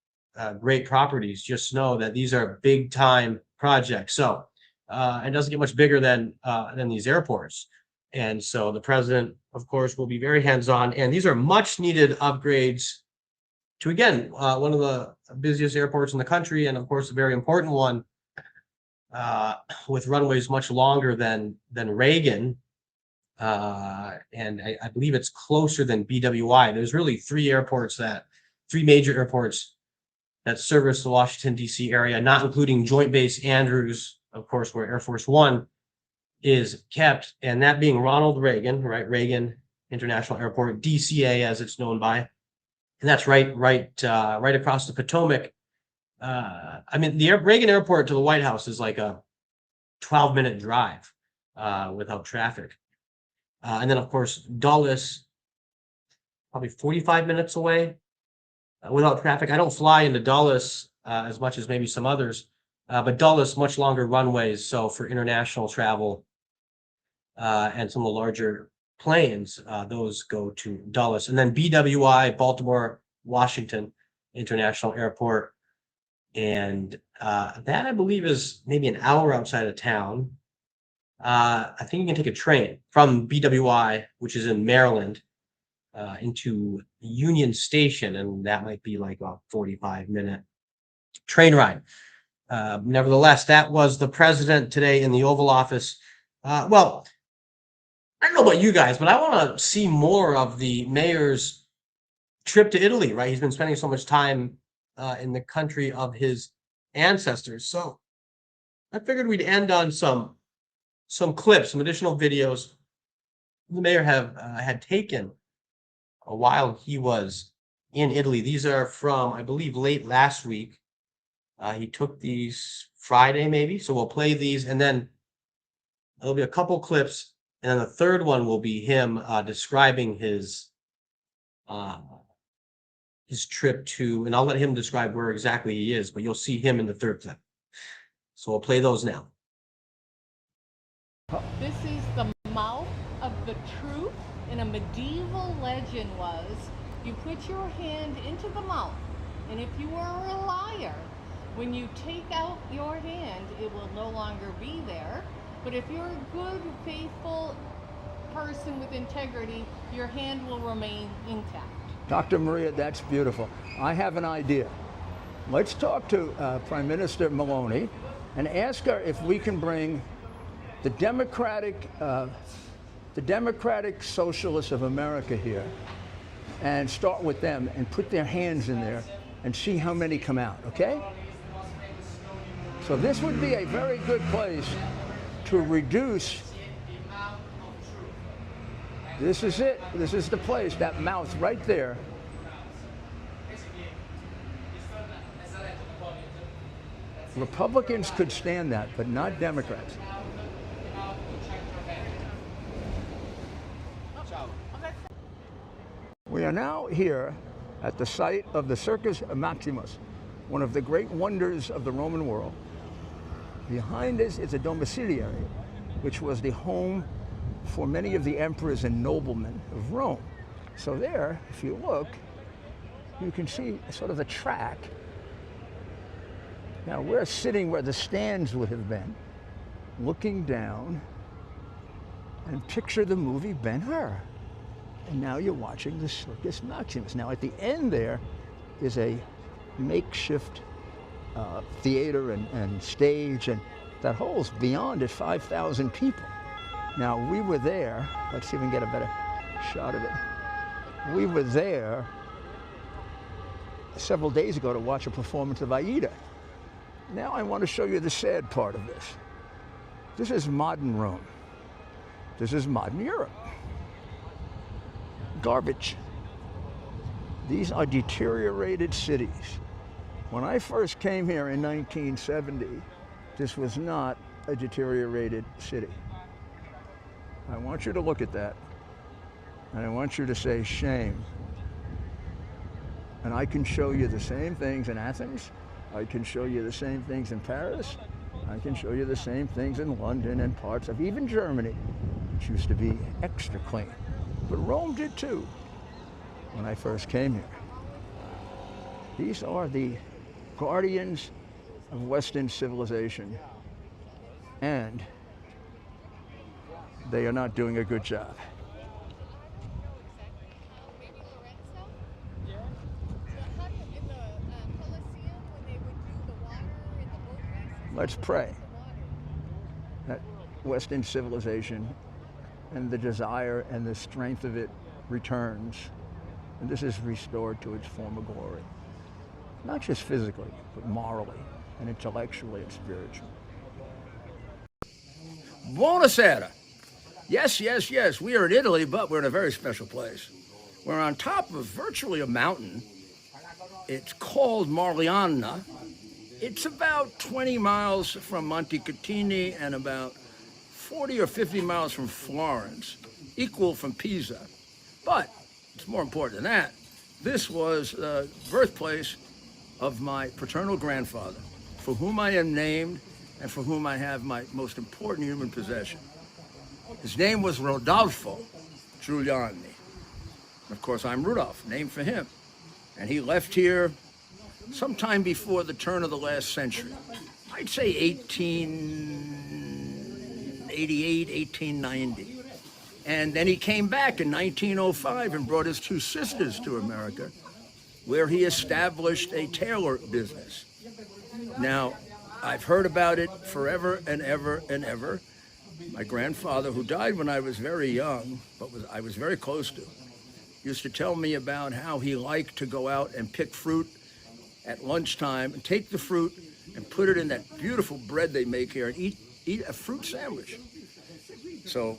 great properties just know that these are big time projects. So it doesn't get much bigger than these airports. And so the president, of course, will be very hands-on. And these are much needed upgrades to, again, one of the busiest airports in the country. And of course, a very important one with runways much longer than Reagan. And I believe it's closer than BWI. There's really three major airports that service the Washington, D.C. area, not including Joint Base Andrews, of course, where Air Force One is kept, and that being Ronald Reagan, right? Reagan International Airport, DCA as it's known by, and that's right across the Potomac. I mean, the Reagan Airport to the White House is like a 12-minute drive without traffic. And then, of course, Dulles, probably 45 minutes away without traffic. I don't fly into Dulles as much as maybe some others, but Dulles, much longer runways. So for international travel and some of the larger planes, those go to Dulles. And then BWI, Baltimore, Washington International Airport. And that, I believe, is maybe an hour outside of town. I think you can take a train from BWI, which is in Maryland, into Union Station, and that might be like a 45-minute train ride. Nevertheless, that was the president today in the Oval Office. Well, I don't know about you guys, but I want to see more of the mayor's trip to Italy, right? He's been spending so much time in the country of his ancestors. So I figured we'd end on some clips, some additional videos the mayor had taken while he was in Italy. These are from, I believe, late last week. He took these Friday, maybe. So we'll play these, and then there'll be a couple clips, and then the third one will be him describing his trip to, and I'll let him describe where exactly he is, but you'll see him in the third clip. So we'll play those now. This is the mouth of the truth. And a medieval legend was, you put your hand into the mouth, and if you are a liar, when you take out your hand, it will no longer be there. But if you're a good, faithful person with integrity, your hand will remain intact. Dr. Maria, that's beautiful. I have an idea. Let's talk to Prime Minister Maloney and ask her if we can bring the Democratic Socialists of America here and start with them and put their hands in there and see how many come out, okay? So this would be a very good place to reduce. This is it. This is the place, that mouth right there. Republicans could stand that, but not Democrats. We are now here at the site of the Circus Maximus, one of the great wonders of the Roman world. Behind us is a domiciliary, which was the home for many of the emperors and noblemen of Rome. So there, if you look, you can see sort of the track. Now we're sitting where the stands would have been, looking down, and picture the movie Ben-Hur. And now you're watching the Circus Maximus. Now at the end there is a makeshift theater and stage, and that holds beyond it 5,000 people. Now we were there, let's see if we can get a better shot of it. We were there several days ago to watch a performance of Aida. Now I want to show you the sad part of this. This is modern Rome. This is modern Europe. Garbage. These are deteriorated cities. When I first came here in 1970, this was not a deteriorated city. I want you to look at that, and I want you to say shame. And I can show you the same things in Athens. I can show you the same things in Paris. I can show you the same things in London and parts of even Germany, which used to be extra clean. But Rome did too, when I first came here. These are the guardians of Western civilization, and they are not doing a good job. Let's pray that Western civilization and the desire and the strength of it returns. And this is restored to its former glory. Not just physically, but morally and intellectually and spiritually. Buonasera. Yes, yes, yes. We are in Italy, but we're in a very special place. We're on top of virtually a mountain. It's called Mariana. It's about 20 miles from Montecatini and about 40 or 50 miles from Florence, equal from Pisa. But it's more important than that. This was the birthplace of my paternal grandfather, for whom I am named and for whom I have my most important human possession. His name was Rodolfo Giuliani. Of course, I'm Rudolph, named for him. And he left here sometime before the turn of the last century. I'd say 1888, 1890. And then he came back in 1905 and brought his two sisters to America, where he established a tailor business. Now, I've heard about it forever and ever and ever. My grandfather, who died when I was very young, but I was very close to, used to tell me about how he liked to go out and pick fruit at lunchtime and take the fruit and put it in that beautiful bread they make here and eat a fruit sandwich. So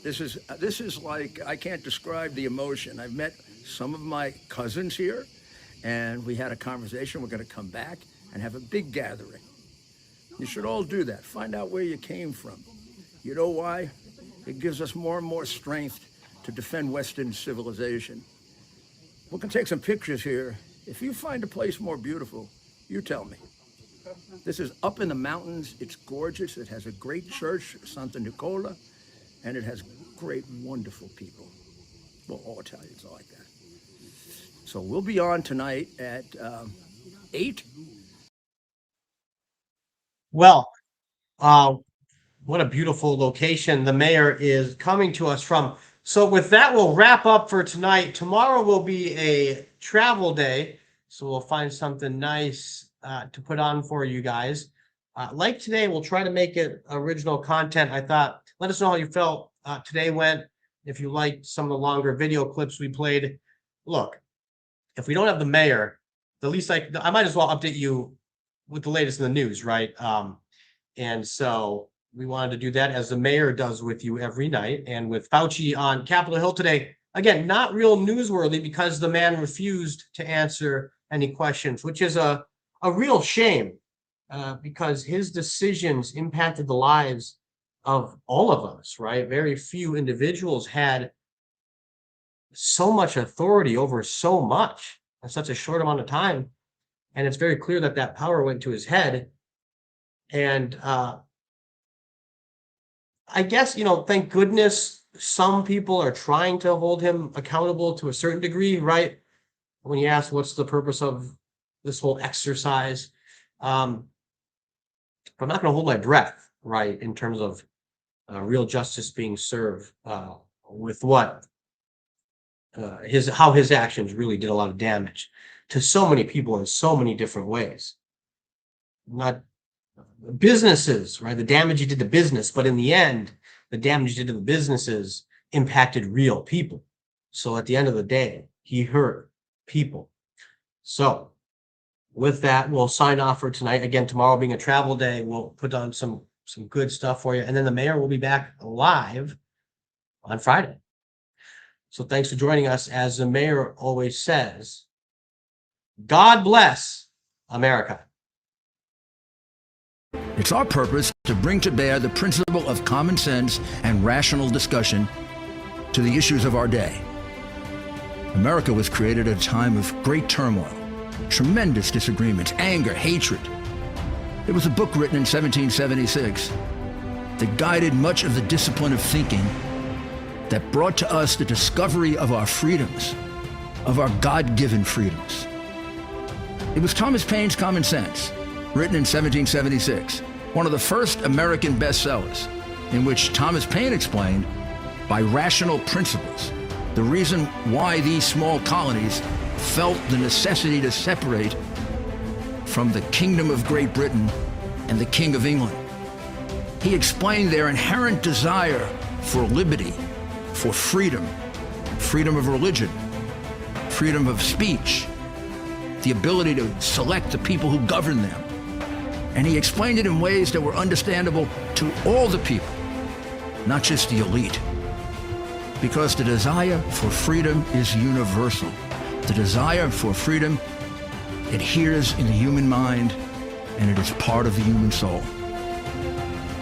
this is like, I can't describe the emotion. I've met some of my cousins here, and we had a conversation. We're going to come back and have a big gathering. You should all do that. Find out where you came from. You know why? It gives us more and more strength to defend Western civilization. We can take some pictures here. If you find a place more beautiful, you tell me. This is up in the mountains. It's gorgeous. It has a great church, Santa Nicola, and it has great, wonderful people. Well, all Italians are like that. So we'll be on tonight at 8. Well, what a beautiful location the mayor is coming to us from. So with that, we'll wrap up for tonight. Tomorrow will be a travel day, so we'll find something nice to put on for you guys. Like today, we'll try to make it original content. I thought, let us know how you felt today went. If you liked some of the longer video clips we played. Look, if we don't have the mayor, the least I might as well update you with the latest in the news, right? And so we wanted to do that as the mayor does with you every night. And with Fauci on Capitol Hill today, again, not real newsworthy because the man refused to answer any questions, which is a real shame because his decisions impacted the lives of all of us, right? Very few individuals had so much authority over so much in such a short amount of time. And it's very clear that that power went to his head. And I guess, thank goodness some people are trying to hold him accountable to a certain degree, right? When you ask what's the purpose of this whole exercise, I'm not going to hold my breath, right, in terms of real justice being served with what how his actions really did a lot of damage to so many people in so many different ways. Not businesses, right? The damage he did to business, but in the end, the damage he did to the businesses impacted real people. So at the end of the day, he hurt people. So with that, we'll sign off for tonight. Again, tomorrow being a travel day, we'll put on some good stuff for you. And then the mayor will be back live on Friday. So thanks for joining us. As the mayor always says, God bless America. It's our purpose to bring to bear the principle of common sense and rational discussion to the issues of our day. America was created at a time of great turmoil, tremendous disagreements, anger, hatred. There was a book written in 1776 that guided much of the discipline of thinking that brought to us the discovery of our freedoms, of our God-given freedoms. It was Thomas Paine's Common Sense, written in 1776, one of the first American bestsellers, in which Thomas Paine explained, by rational principles, the reason why these small colonies felt the necessity to separate from the Kingdom of Great Britain and the King of England. He explained their inherent desire for liberty, for freedom, freedom of religion, freedom of speech, the ability to select the people who govern them. And he explained it in ways that were understandable to all the people, not just the elite. Because the desire for freedom is universal. The desire for freedom adheres in the human mind, and it is part of the human soul.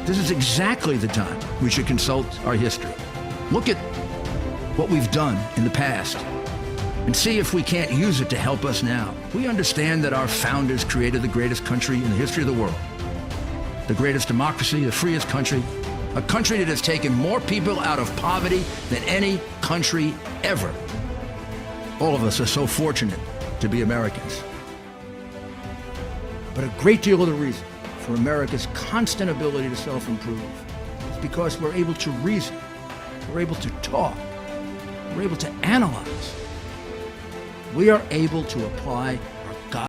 This is exactly the time we should consult our history. Look at what we've done in the past and see if we can't use it to help us now. We understand that our founders created the greatest country in the history of the world, the greatest democracy, the freest country, a country that has taken more people out of poverty than any country ever. All of us are so fortunate to be Americans. But a great deal of the reason for America's constant ability to self-improve is because we're able to reason, we're able to talk, we're able to analyze. We are able to apply